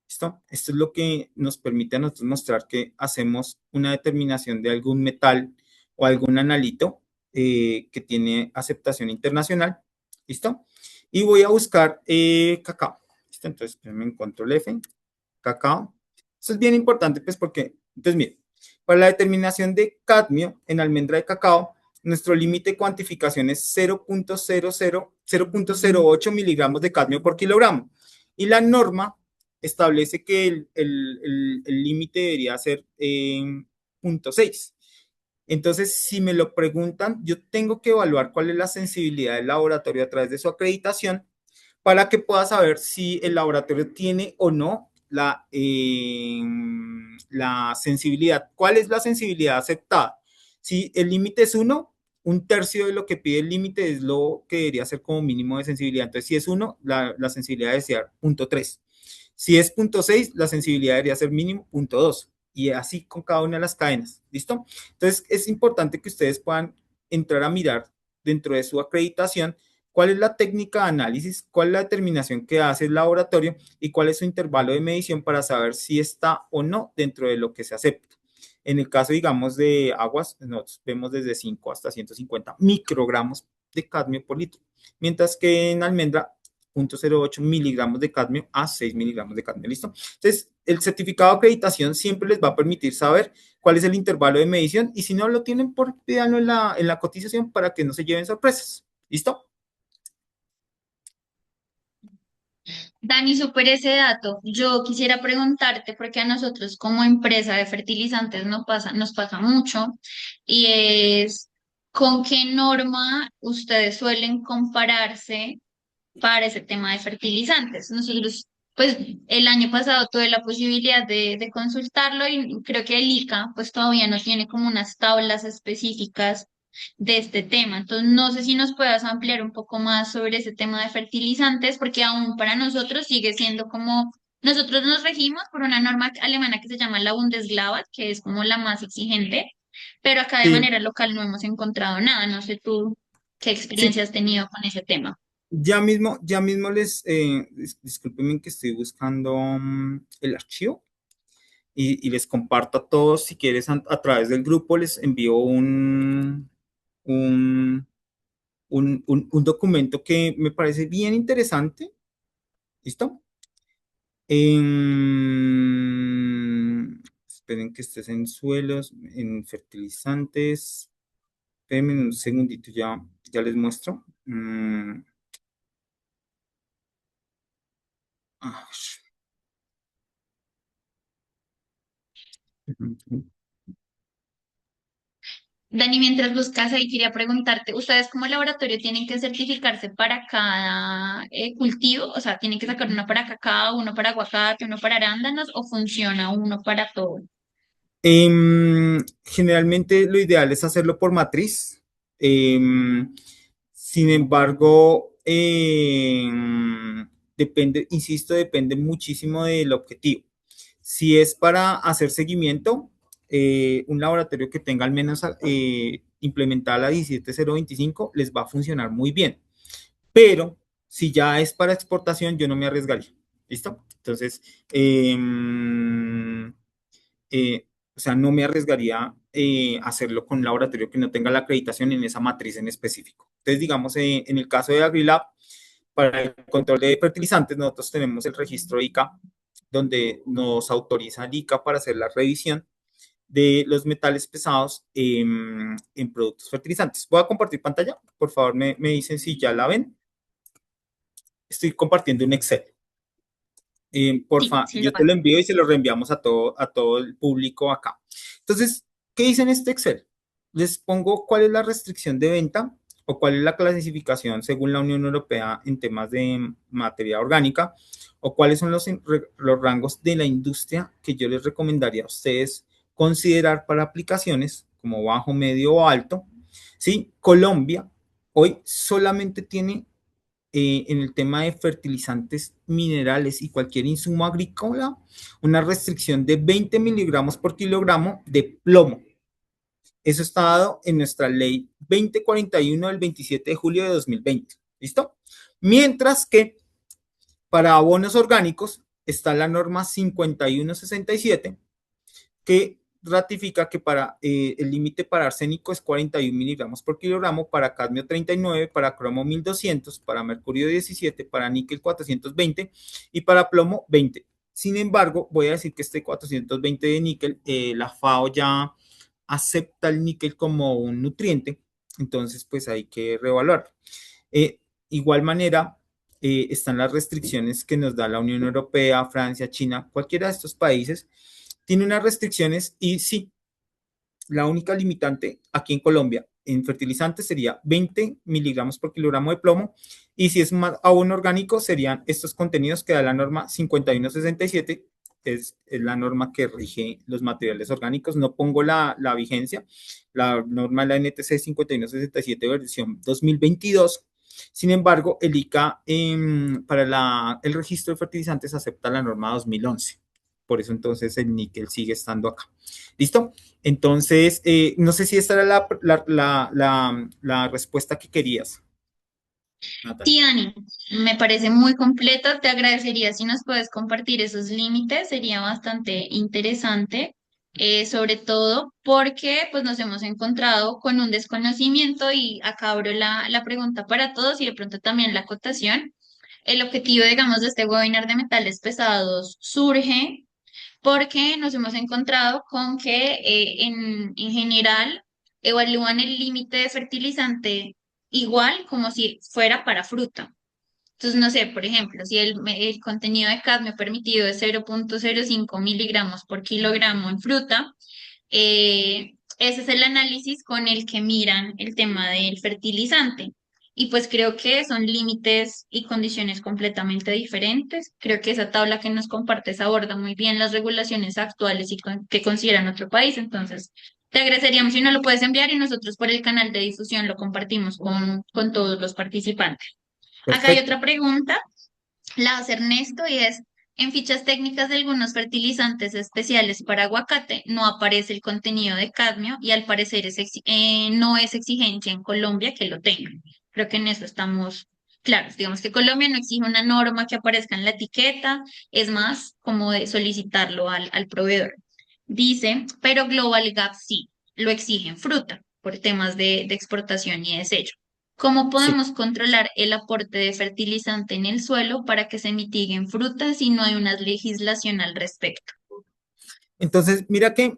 ¿Listo? Esto es lo que nos permite a nosotros mostrar que hacemos una determinación de algún metal o algún analito que tiene aceptación internacional. ¿Listo? Y voy a buscar cacao. ¿Listo? Entonces, me encuentro el F, cacao. Eso es bien importante, pues, porque, entonces, miren, para la determinación de cadmio en almendra de cacao, nuestro límite de cuantificación es 0.08 miligramos de cadmio por kilogramo. Y la norma establece que el límite debería ser 0.6. Entonces, si me lo preguntan, yo tengo que evaluar cuál es la sensibilidad del laboratorio a través de su acreditación para que pueda saber si el laboratorio tiene o no la sensibilidad. ¿Cuál es la sensibilidad aceptada? Si el límite es 1, un tercio de lo que pide el límite es lo que debería ser como mínimo de sensibilidad. Entonces, si es 1, la sensibilidad debería ser 0.3. Si es 0.6, la sensibilidad debería ser mínimo 0.2. Y así con cada una de las cadenas. ¿Listo? Entonces, es importante que ustedes puedan entrar a mirar dentro de su acreditación cuál es la técnica de análisis, cuál es la determinación que hace el laboratorio y cuál es su intervalo de medición para saber si está o no dentro de lo que se acepta. En el caso, digamos, de aguas, nosotros vemos desde 5 hasta 150 microgramos de cadmio por litro, mientras que en almendra 0.08 miligramos de cadmio a 6 miligramos de cadmio. ¿Listo? Entonces, el certificado de acreditación siempre les va a permitir saber cuál es el intervalo de medición y si no lo tienen, por pídanlo en la cotización para que no se lleven sorpresas. ¿Listo? Dani, súper ese dato. Yo quisiera preguntarte, porque a nosotros como empresa de fertilizantes nos pasa mucho, y es ¿con qué norma ustedes suelen compararse para ese tema de fertilizantes? Nosotros, pues el año pasado tuve la posibilidad de consultarlo y creo que el ICA pues todavía no tiene como unas tablas específicas de este tema. Entonces, no sé si nos puedas ampliar un poco más sobre ese tema de fertilizantes, porque aún para nosotros sigue siendo como, nosotros nos regimos por una norma alemana que se llama la Bundesglava, que es como la más exigente, pero acá de Sí, manera local no hemos encontrado nada. No sé tú qué sí, experiencia has tenido con ese tema. ya mismo discúlpenme que estoy buscando el archivo y les comparto a todos, si quieres, a través del grupo, les envío un, un documento que me parece bien interesante. ¿Listo? Esperen que estés en suelos, en fertilizantes. Espérenme un segundito, ya les muestro. Ah, Dani, mientras buscas ahí, quería preguntarte, ¿ustedes como laboratorio tienen que certificarse para cada cultivo? O sea, ¿tienen que sacar uno para cacao, uno para aguacate, uno para arándanos o funciona uno para todo? Generalmente lo ideal es hacerlo por matriz. Sin embargo, depende, insisto, depende muchísimo del objetivo. Si es para hacer seguimiento, un laboratorio que tenga al menos implementada la 17025 les va a funcionar muy bien. Pero si ya es para exportación, yo no me arriesgaría. ¿Listo? Entonces, o sea, no me arriesgaría hacerlo con un laboratorio que no tenga la acreditación en esa matriz en específico. Entonces, digamos, en el caso de AgriLab, para el control de fertilizantes, nosotros tenemos el registro ICA, donde nos autoriza el ICA para hacer la revisión de los metales pesados en productos fertilizantes. Voy a compartir pantalla. Por favor, me dicen si ya la ven. Estoy compartiendo un Excel. Sí, Porfa, sí lo yo te veo. lo envío y se lo reenviamos a todo el público acá. Entonces, ¿qué dice en este Excel? Les pongo cuál es la restricción de venta o cuál es la clasificación según la Unión Europea en temas de materia orgánica o cuáles son los rangos de la industria que yo les recomendaría a ustedes considerar para aplicaciones como bajo, medio o alto. ¿Sí? Colombia hoy solamente tiene en el tema de fertilizantes minerales y cualquier insumo agrícola, una restricción de 20 miligramos por kilogramo de plomo. Eso está dado en nuestra ley 2041 del 27 de julio de 2020. ¿Listo? Mientras que para abonos orgánicos está la norma 5167 que ratifica que para el límite para arsénico es 41 miligramos por kilogramo, para cadmio 39, para cromo 1200, para mercurio 17, para níquel 420 y para plomo 20. Sin embargo, voy a decir que este 420 de níquel, la FAO ya acepta el níquel como un nutriente, entonces pues hay que reevaluarlo. Igual manera, están las restricciones que nos da la Unión Europea, Francia, China, cualquiera de estos países tiene unas restricciones y sí, la única limitante aquí en Colombia en fertilizantes sería 20 miligramos por kilogramo de plomo y si es un abono orgánico serían estos contenidos que da la norma 5167, es la norma que rige los materiales orgánicos. No pongo la vigencia, la norma de la NTC 5167 versión 2022. Sin embargo, el ICA para el registro de fertilizantes acepta la norma 2011. Por eso entonces el níquel sigue estando acá. ¿Listo? Entonces, no sé si esta era la respuesta que querías, Natalia. Sí, Dani, me parece muy completo. Te agradecería si nos puedes compartir esos límites, sería bastante interesante, sobre todo porque pues nos hemos encontrado con un desconocimiento y acá abro la pregunta para todos y de pronto también la acotación. El objetivo, digamos, de este webinar de metales pesados surge porque nos hemos encontrado con que en general evalúan el límite de fertilizante igual como si fuera para fruta. Entonces, no sé, por ejemplo, si el contenido de cadmio permitido es 0,05 miligramos por kilogramo en fruta, ese es el análisis con el que miran el tema del fertilizante. Y pues creo que son límites y condiciones completamente diferentes. Creo que esa tabla que nos compartes aborda muy bien las regulaciones actuales y que considera nuestro país. Entonces, te agradeceríamos si nos lo puedes enviar y nosotros por el canal de difusión lo compartimos con todos los participantes. Acá hay Perfecto. otra pregunta, la hace Ernesto y es, en fichas técnicas de algunos fertilizantes especiales para aguacate no aparece el contenido de cadmio y al parecer no es exigencia en Colombia que lo tengan. Creo que en eso estamos claros. Digamos que Colombia no exige una norma que aparezca en la etiqueta, es más como de solicitarlo al proveedor. Dice, pero Global Gap sí, lo exige en fruta por temas de exportación y de sello. ¿Cómo Sí. podemos controlar el aporte de fertilizante en el suelo para que se mitiguen frutas si no hay una legislación al respecto? Entonces, mira que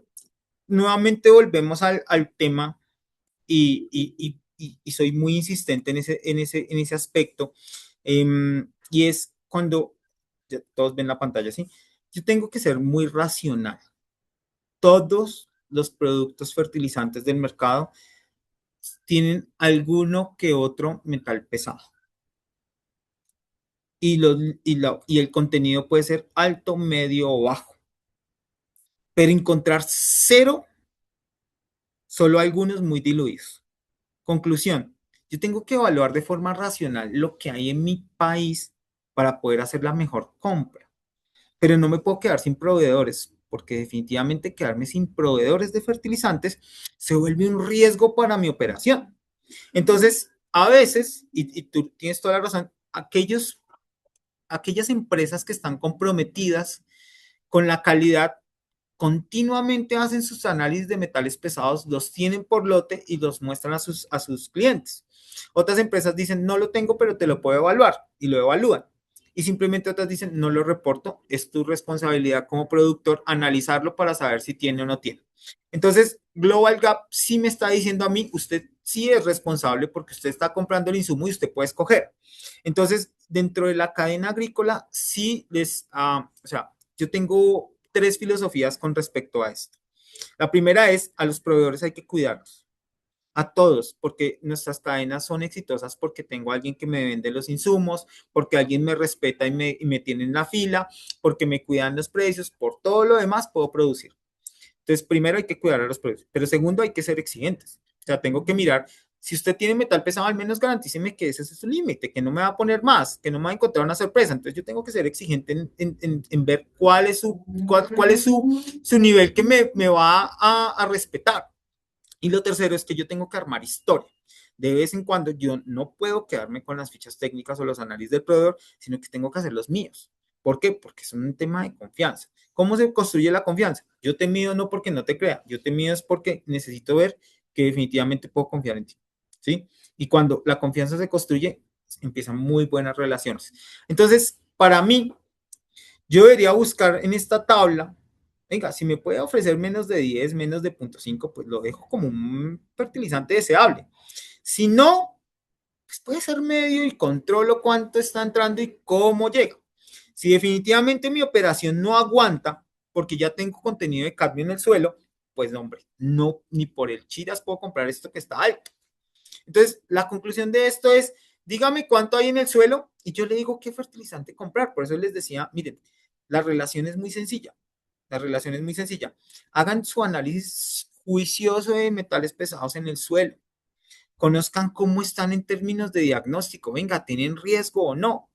nuevamente volvemos al tema y soy muy insistente en ese aspecto. Y es cuando, ya todos ven la pantalla, ¿sí? Yo tengo que ser muy racional. Todos los productos fertilizantes del mercado tienen alguno que otro metal pesado. Y el contenido puede ser alto, medio o bajo. Pero encontrar cero, solo algunos muy diluidos. Conclusión, yo tengo que evaluar de forma racional lo que hay en mi país para poder hacer la mejor compra, pero no me puedo quedar sin proveedores porque definitivamente quedarme sin proveedores de fertilizantes se vuelve un riesgo para mi operación. Entonces, a veces, y tú tienes toda la razón, aquellas empresas que están comprometidas con la calidad continuamente hacen sus análisis de metales pesados, los tienen por lote y los muestran a sus clientes. Otras empresas dicen, no lo tengo, pero te lo puedo evaluar y lo evalúan. Y simplemente otras dicen, no lo reporto, es tu responsabilidad como productor analizarlo para saber si tiene o no tiene. Entonces, Global Gap sí me está diciendo a mí, usted sí es responsable porque usted está comprando el insumo y usted puede escoger. Entonces, dentro de la cadena agrícola, sí o sea, yo tengo tres filosofías con respecto a esto. La primera es, a los proveedores hay que cuidarlos, a todos, porque nuestras cadenas son exitosas porque tengo a alguien que me vende los insumos, porque alguien me respeta y me tiene en la fila, porque me cuidan los precios, por todo lo demás puedo producir. Entonces, primero hay que cuidar a los productos, pero segundo hay que ser exigentes. O sea, tengo que mirar, si usted tiene metal pesado, al menos garantíceme que ese es su límite, que no me va a poner más, que no me va a encontrar una sorpresa. Entonces, yo tengo que ser exigente en ver cuál es su nivel que me va a respetar. Y lo tercero es que yo tengo que armar historia. De vez en cuando yo no puedo quedarme con las fichas técnicas o los análisis del proveedor, sino que tengo que hacer los míos. ¿Por qué? Porque es un tema de confianza. ¿Cómo se construye la confianza? Yo te mido no porque no te crea, yo te mido es porque necesito ver que definitivamente puedo confiar en ti. ¿Sí? Y cuando la confianza se construye, empiezan muy buenas relaciones. Entonces, para mí, yo debería buscar en esta tabla, venga, si me puede ofrecer menos de 10, menos de 0.5, pues lo dejo como un fertilizante deseable. Si no, pues puede ser medio y controlo cuánto está entrando y cómo llega. Si definitivamente mi operación no aguanta, porque ya tengo contenido de cadmio en el suelo, pues no, hombre, no, ni por el chiras puedo comprar esto que está alto. Entonces, la conclusión de esto es, dígame cuánto hay en el suelo y yo le digo qué fertilizante comprar. Por eso les decía, miren, la relación es muy sencilla. La relación es muy sencilla. Hagan su análisis juicioso de metales pesados en el suelo. Conozcan cómo están en términos de diagnóstico. Venga, ¿tienen riesgo o no?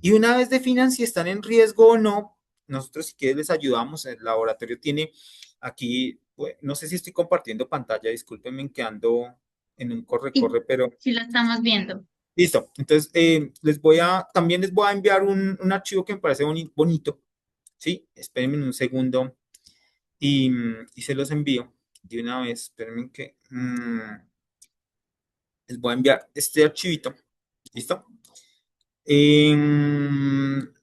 Y una vez definan si están en riesgo o no, nosotros si quieres les ayudamos. El laboratorio tiene aquí, pues, no sé si estoy compartiendo pantalla, discúlpenme que ando en un Sí, corre-corre, pero sí lo estamos viendo. listo. Entonces, también les voy a enviar un archivo que me parece bonito, ¿sí? Espérenme un segundo y se los envío de una vez. Espérenme que les voy a enviar este archivito, ¿listo? Em,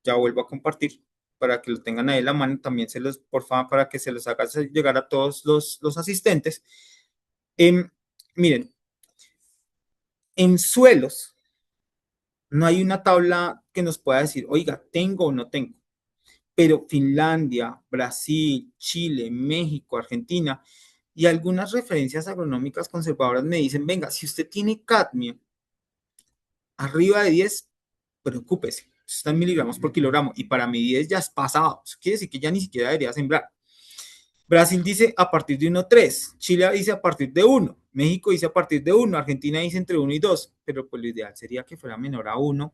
ya vuelvo a compartir para que lo tengan ahí en la mano. También por favor, para que se los haga llegar a todos los asistentes. Miren, en suelos no hay una tabla que nos pueda decir, oiga, tengo o no tengo. Pero Finlandia, Brasil, Chile, México, Argentina y algunas referencias agronómicas conservadoras me dicen, venga, si usted tiene cadmio arriba de 10, preocúpese, está en miligramos por kilogramo y para mí 10 ya es pasado, eso quiere decir que ya ni siquiera debería sembrar. Brasil dice a partir de 1,3, Chile dice a partir de 1, México dice a partir de 1, Argentina dice entre 1 y 2, pero pues lo ideal sería que fuera menor a 1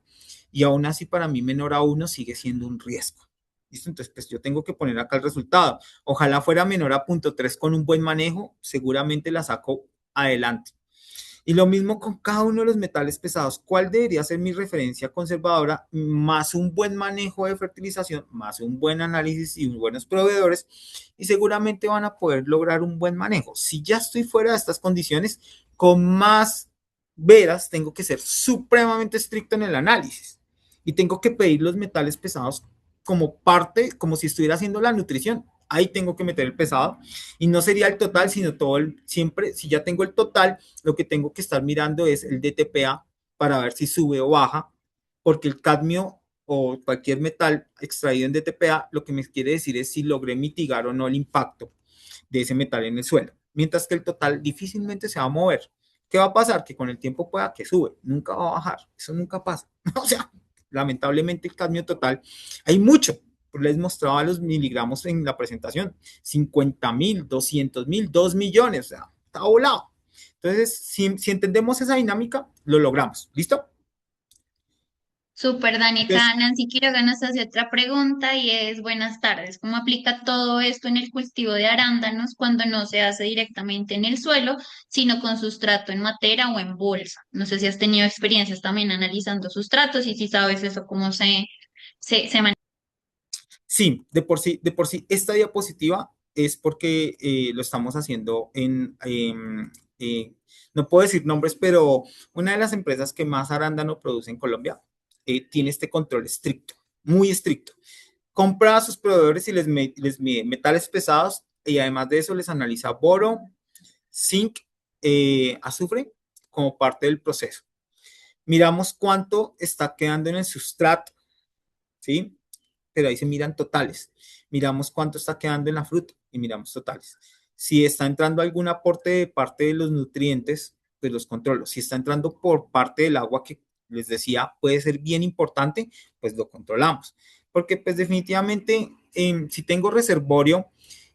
y aún así para mí menor a 1 sigue siendo un riesgo. ¿Listo? Entonces, pues yo tengo que poner acá el resultado. Ojalá fuera menor a 0.3 con un buen manejo, seguramente la saco adelante. Y lo mismo con cada uno de los metales pesados. ¿Cuál debería ser mi referencia conservadora? Más un buen manejo de fertilización, más un buen análisis y buenos proveedores, y seguramente van a poder lograr un buen manejo. Si ya estoy fuera de estas condiciones, con más veras tengo que ser supremamente estricto en el análisis y tengo que pedir los metales pesados como parte, como si estuviera haciendo la nutrición. Ahí tengo que meter el pesado y no sería el total, sino siempre, si ya tengo el total, lo que tengo que estar mirando es el DTPA para ver si sube o baja, porque el cadmio o cualquier metal extraído en DTPA lo que me quiere decir es si logré mitigar o no el impacto de ese metal en el suelo, mientras que el total difícilmente se va a mover. ¿Qué va a pasar? Que con el tiempo pueda que sube, nunca va a bajar, eso nunca pasa. O sea, lamentablemente el cadmio total, hay mucho, les mostraba los miligramos en la presentación, 50.000, 200.000, 2 millones, o sea, está volado. Entonces, si entendemos esa dinámica, lo logramos. ¿Listo? Super, Dani, Entonces, acá Nancy Quiroga nos hace otra pregunta y es, buenas tardes, ¿cómo aplica todo esto en el cultivo de arándanos cuando no se hace directamente en el suelo, sino con sustrato en matera o en bolsa? No sé si has tenido experiencias también analizando sustratos y si sabes eso, cómo se maneja. sí, de por sí, esta diapositiva es porque lo estamos haciendo no puedo decir nombres, pero una de las empresas que más arándano produce en Colombia tiene este control estricto, muy estricto. Compra a sus proveedores y les mide metales pesados y además de eso les analiza boro, zinc, azufre como parte del proceso. Miramos cuánto está quedando en el sustrato, ¿sí? Pero ahí se miran totales. Miramos cuánto está quedando en la fruta y miramos totales. Si está entrando algún aporte de parte de los nutrientes, pues los controlo. Si está entrando por parte del agua, que les decía puede ser bien importante, pues lo controlamos. Porque pues definitivamente, si tengo reservorio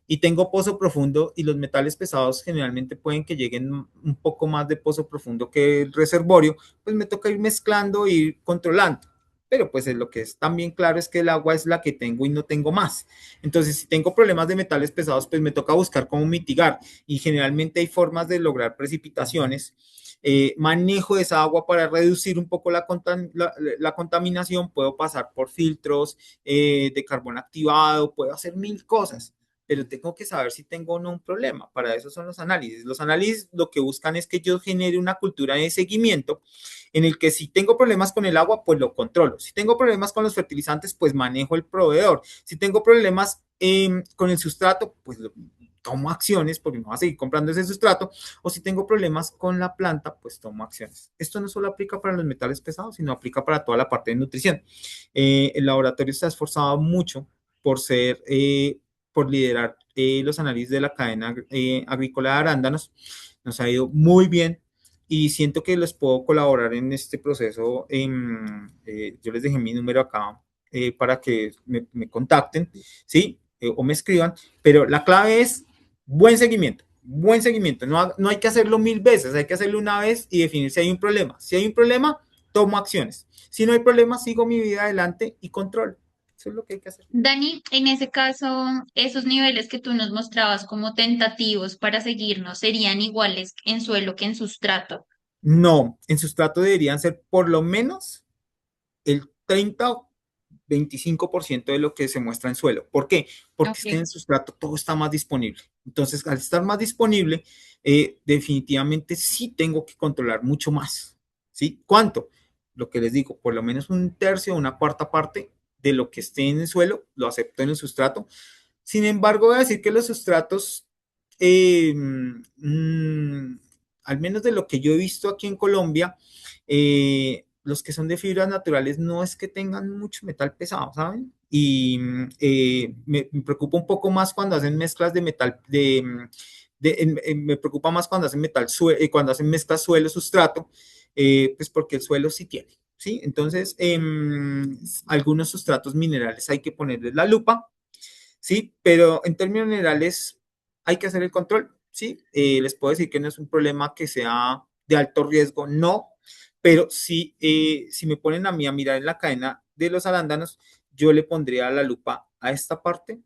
y tengo pozo profundo y los metales pesados generalmente pueden que lleguen un poco más de pozo profundo que el reservorio, pues me toca ir mezclando e ir controlando. Pero pues es lo que es también claro es que el agua es la que tengo y no tengo más. Entonces, si tengo problemas de metales pesados, pues me toca buscar cómo mitigar y generalmente hay formas de lograr precipitaciones. Manejo esa agua para reducir un poco la contaminación, puedo pasar por filtros de carbón activado, puedo hacer mil cosas, pero tengo que saber si tengo o no un problema. Para eso son los análisis. Los análisis lo que buscan es que yo genere una cultura de seguimiento en el que si tengo problemas con el agua, pues lo controlo. Si tengo problemas con los fertilizantes, pues manejo el proveedor. Si tengo problemas con el sustrato, pues tomo acciones porque no voy a seguir comprando ese sustrato. O si tengo problemas con la planta, pues tomo acciones. Esto no solo aplica para los metales pesados, sino aplica para toda la parte de nutrición. El laboratorio está esforzado mucho por por liderar los análisis de la cadena agrícola de arándanos. Nos ha ido muy bien y siento que les puedo colaborar en este proceso. Yo les dejé mi número acá para que me contacten, ¿sí? O me escriban, pero la clave es buen seguimiento. Buen seguimiento, no hay que hacerlo mil veces, hay que hacerlo una vez y definir si hay un problema. Si hay un problema, tomo acciones. Si no hay problema, sigo mi vida adelante y controlo. Eso es lo que hay que hacer. Dani, en ese caso, esos niveles que tú nos mostrabas como tentativos para seguirnos serían iguales en suelo que en sustrato. No, en sustrato deberían ser por lo menos el 30 o 25% de lo que se muestra en suelo. ¿Por qué? Porque es que en Ok. sustrato todo está más disponible. Entonces, al estar más disponible, definitivamente sí tengo que controlar mucho más. ¿Sí? ¿Cuánto? Lo que les digo, por lo menos un tercio, una cuarta parte de lo que esté en el suelo, lo acepto en el sustrato. Sin embargo, voy a decir que los sustratos, al menos de lo que yo he visto aquí en Colombia, los que son de fibras naturales no es que tengan mucho metal pesado, ¿saben? Y me preocupa un poco más cuando hacen mezclas de metal, me preocupa más cuando hacen cuando hacen mezclas suelo-sustrato, pues porque el suelo sí tiene, ¿sí? Entonces, algunos sustratos minerales hay que ponerles la lupa, ¿sí? Pero en términos generales hay que hacer el control, ¿sí? Les puedo decir que no es un problema que sea de alto riesgo, no, pero sí, si me ponen a mí a mirar en la cadena de los arándanos, yo le pondría la lupa a esta parte,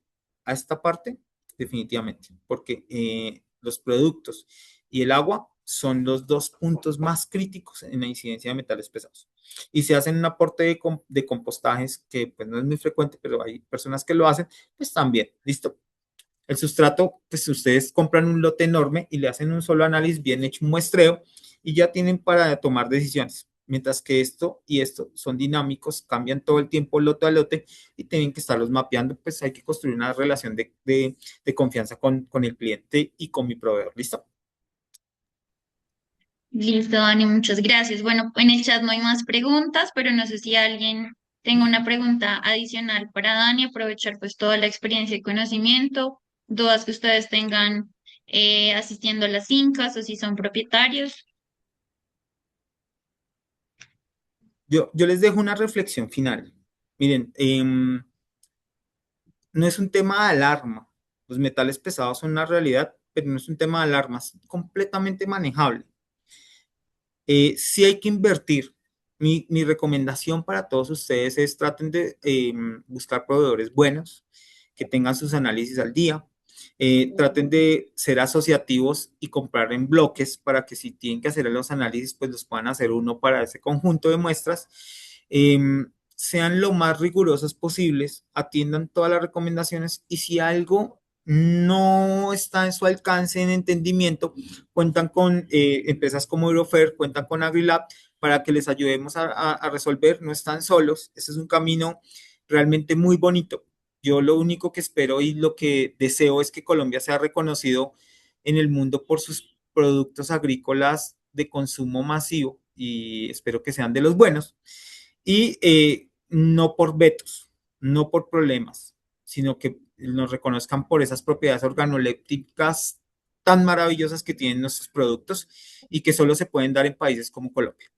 definitivamente, porque los productos y el agua son los dos puntos más críticos en la incidencia de metales pesados. Y se hacen un aporte de compostajes que pues no es muy frecuente, pero hay personas que lo hacen, pues también, listo. El sustrato, pues ustedes compran un lote enorme y le hacen un solo análisis bien hecho, un muestreo, y ya tienen para tomar decisiones. Mientras que esto y esto son dinámicos, cambian todo el tiempo lote a lote y tienen que estarlos mapeando, pues hay que construir una relación de confianza con el cliente y con mi proveedor. ¿Listo? Listo, Dani, muchas gracias. Bueno, en el chat no hay más preguntas, pero no sé si alguien tenga una pregunta adicional para Dani, aprovechar pues toda la experiencia y conocimiento, dudas que ustedes tengan asistiendo a las fincas o si son propietarios. Yo les dejo una reflexión final. Miren, no es un tema de alarma. Los metales pesados son una realidad, pero no es un tema de alarma, es completamente manejable. Sí hay que invertir, Mi recomendación para todos ustedes es traten de buscar proveedores buenos, que tengan sus análisis al día. Traten de ser asociativos y comprar en bloques para que si tienen que hacer los análisis, pues los puedan hacer uno para ese conjunto de muestras. Eh, Sean lo más rigurosos posibles, atiendan todas las recomendaciones y si algo no está en su alcance en entendimiento, cuentan con empresas como Eurofer, cuentan con AgriLab para que les ayudemos a resolver, no están solos, ese es un camino realmente muy bonito. Yo lo único que espero y lo que deseo es que Colombia sea reconocido en el mundo por sus productos agrícolas de consumo masivo y espero que sean de los buenos y no por vetos, no por problemas, sino que nos reconozcan por esas propiedades organolépticas tan maravillosas que tienen nuestros productos y que solo se pueden dar en países como Colombia.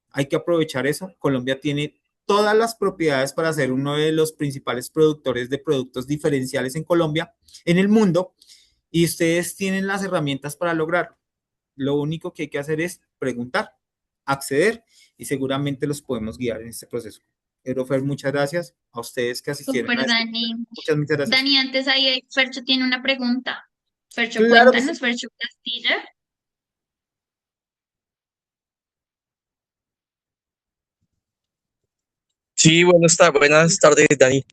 Hay que aprovechar eso. Colombia tiene todas las propiedades para ser uno de los principales productores de productos diferenciales en Colombia, en el mundo, y ustedes tienen las herramientas para lograrlo. Lo único que hay que hacer es preguntar, acceder y seguramente los podemos guiar en este proceso. Erofer, muchas gracias a ustedes que asistieron Súper, a este. Dani. Muchas gracias. Dani, antes ahí Fercho tiene una pregunta. Fercho, Claro que sí. cuéntanos, Fercho Castilla. Sí, buenas tardes, Dani.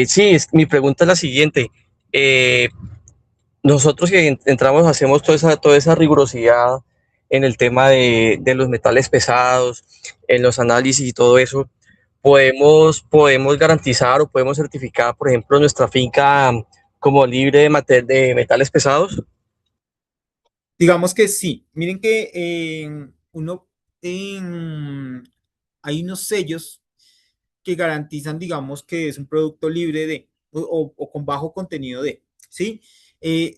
Sí, mi pregunta es la siguiente. Eh, Nosotros que entramos, hacemos toda esa rigurosidad en el tema de los metales pesados, en los análisis y todo eso. Podemos garantizar o podemos certificar, por ejemplo, nuestra finca como libre de metales pesados. Digamos que sí. Miren que hay unos sellos que garantizan, digamos, que es un producto libre de o con bajo contenido de, ¿sí?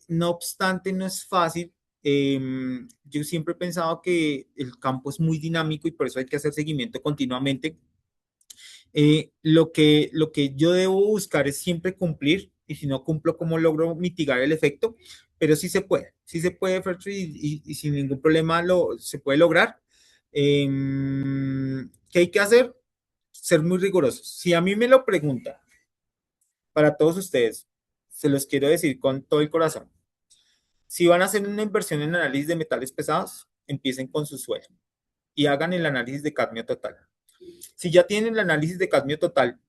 No obstante, no es fácil. Eh, yo siempre he pensado que el campo es muy dinámico y por eso hay que hacer seguimiento continuamente. Lo que yo debo buscar es siempre cumplir y si no cumplo, ¿cómo logro mitigar el efecto? Pero sí se puede, Fercho, y sin ningún problema se puede lograr. Eh, ¿Qué hay que hacer? Ser muy rigurosos. Si a mí me lo preguntan, para todos ustedes, se los quiero decir con todo el corazón. Si van a hacer una inversión en análisis de metales pesados, empiecen con su suelo y hagan el análisis de cadmio total. Si ya tienen el análisis de cadmio total,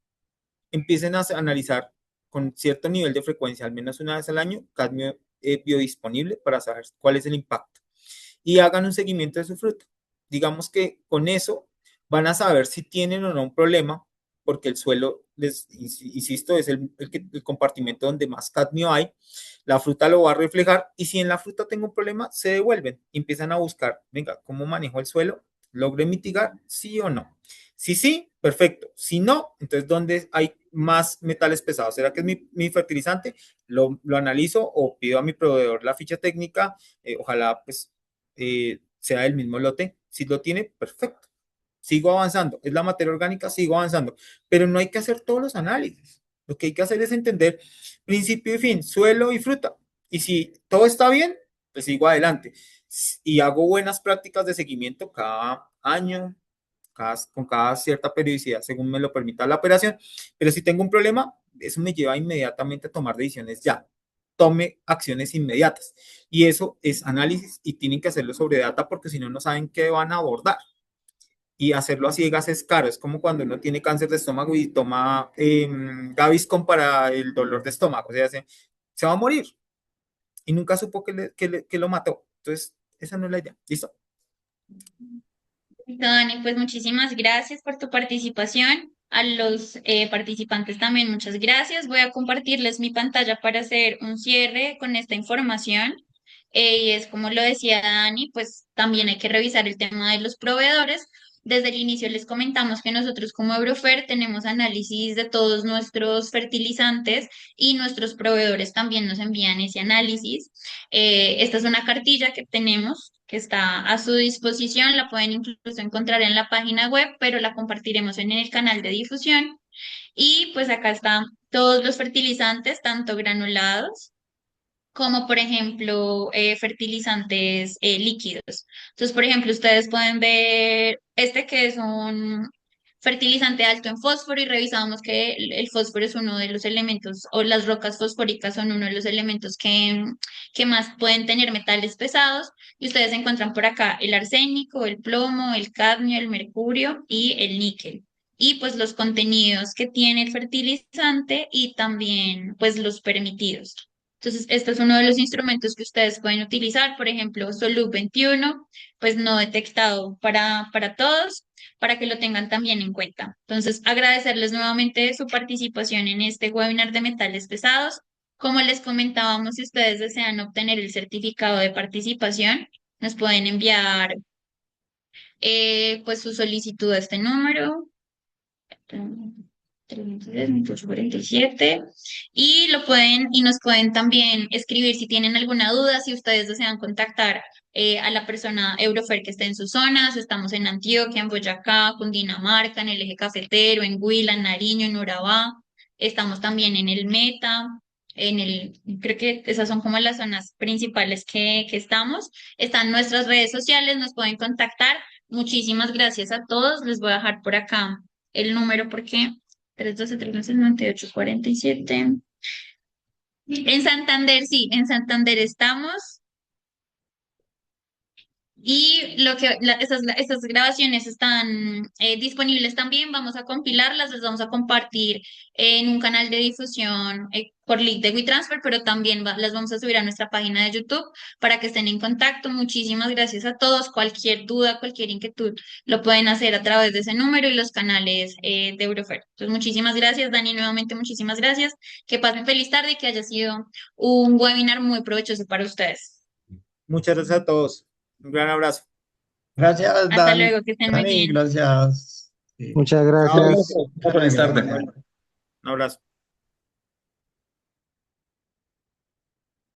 empiecen a analizar con cierto nivel de frecuencia, al menos una vez al año, cadmio biodisponible para saber cuál es el impacto. Y hagan un seguimiento de su fruta. Digamos que con eso van a saber si tienen o no un problema, porque el suelo, les insisto, es el compartimento donde más cadmio hay. La fruta lo va a reflejar y si en la fruta tengo un problema, se devuelven y empiezan a buscar, venga, ¿cómo manejo el suelo? ¿Logré mitigar? ¿Sí o no? Si sí, perfecto. Si no, entonces, ¿dónde hay más metales pesados? ¿Será que es mi fertilizante? Lo analizo o pido a mi proveedor la ficha técnica. Ojalá, pues, sea del mismo lote. Si lo tiene, perfecto. Sigo avanzando. Es la materia orgánica, sigo avanzando. Pero no hay que hacer todos los análisis. Lo que hay que hacer es entender principio y fin, suelo y fruta. Y si todo está bien, pues sigo adelante. Y hago buenas prácticas de seguimiento cada año, con cada cierta periodicidad, según me lo permita la operación. Pero si tengo un problema, eso me lleva inmediatamente a tomar decisiones ya. Tome acciones inmediatas. Y eso es análisis y tienen que hacerlo sobre data porque si no, no saben qué van a abordar. Y hacerlo a ciegas es caro. Es como cuando uno tiene cáncer de estómago y toma Gaviscon para el dolor de estómago. O sea, se va a morir. Y nunca supo que lo mató. Entonces, esa no es la idea. ¿Listo? Dani, pues muchísimas gracias por tu participación. A los participantes también muchas gracias. Voy a compartirles mi pantalla para hacer un cierre con esta información. Y es como lo decía Dani, pues también hay que revisar el tema de los proveedores. Desde el inicio les comentamos que nosotros como Eurofer tenemos análisis de todos nuestros fertilizantes y nuestros proveedores también nos envían ese análisis. Esta es una cartilla que tenemos que está a su disposición, la pueden incluso encontrar en la página web, pero la compartiremos en el canal de difusión. Y pues acá están todos los fertilizantes, tanto granulados como por ejemplo fertilizantes líquidos. Entonces, por ejemplo, ustedes pueden ver este que es un fertilizante alto en fósforo y revisamos que el fósforo es uno de los elementos o las rocas fosfóricas son uno de los elementos que más pueden tener metales pesados y ustedes encuentran por acá el arsénico, el plomo, el cadmio, el mercurio y el níquel. Y pues los contenidos que tiene el fertilizante y también pues los permitidos. Entonces, este es uno de los instrumentos que ustedes pueden utilizar, por ejemplo, Solub 21, pues no detectado para todos, para que lo tengan también en cuenta. Entonces, agradecerles nuevamente su participación en este webinar de metales pesados. Como les comentábamos, si ustedes desean obtener el certificado de participación, nos pueden enviar pues su solicitud a este número. 323, y lo pueden y nos pueden también escribir si tienen alguna duda, si ustedes desean contactar a la persona Eurofer que esté en sus zonas. Estamos en Antioquia, en Boyacá, Cundinamarca, en el eje cafetero, en Huila, en Nariño, en Urabá. Estamos también en el Meta, creo que esas son como las zonas principales que estamos. Están nuestras redes sociales, nos pueden contactar. Muchísimas gracias a todos. Les voy a dejar por acá el número porque 312-398-47. En Santander, sí, en Santander estamos. Y estas grabaciones están disponibles también. Vamos a compilarlas, las vamos a compartir en un canal de difusión por link de WeTransfer, pero también las vamos a subir a nuestra página de YouTube para que estén en contacto. Muchísimas gracias a todos. Cualquier duda, cualquier inquietud, lo pueden hacer a través de ese número y los canales de Eurofer. Entonces, muchísimas gracias, Dani, nuevamente muchísimas gracias. Que pasen feliz tarde y que haya sido un webinar muy provechoso para ustedes. Muchas gracias a todos. Un gran abrazo. Gracias, Hasta luego, que estén muy Dani, bien. gracias. Muchas Chao. gracias. Buenas tardes. Un abrazo.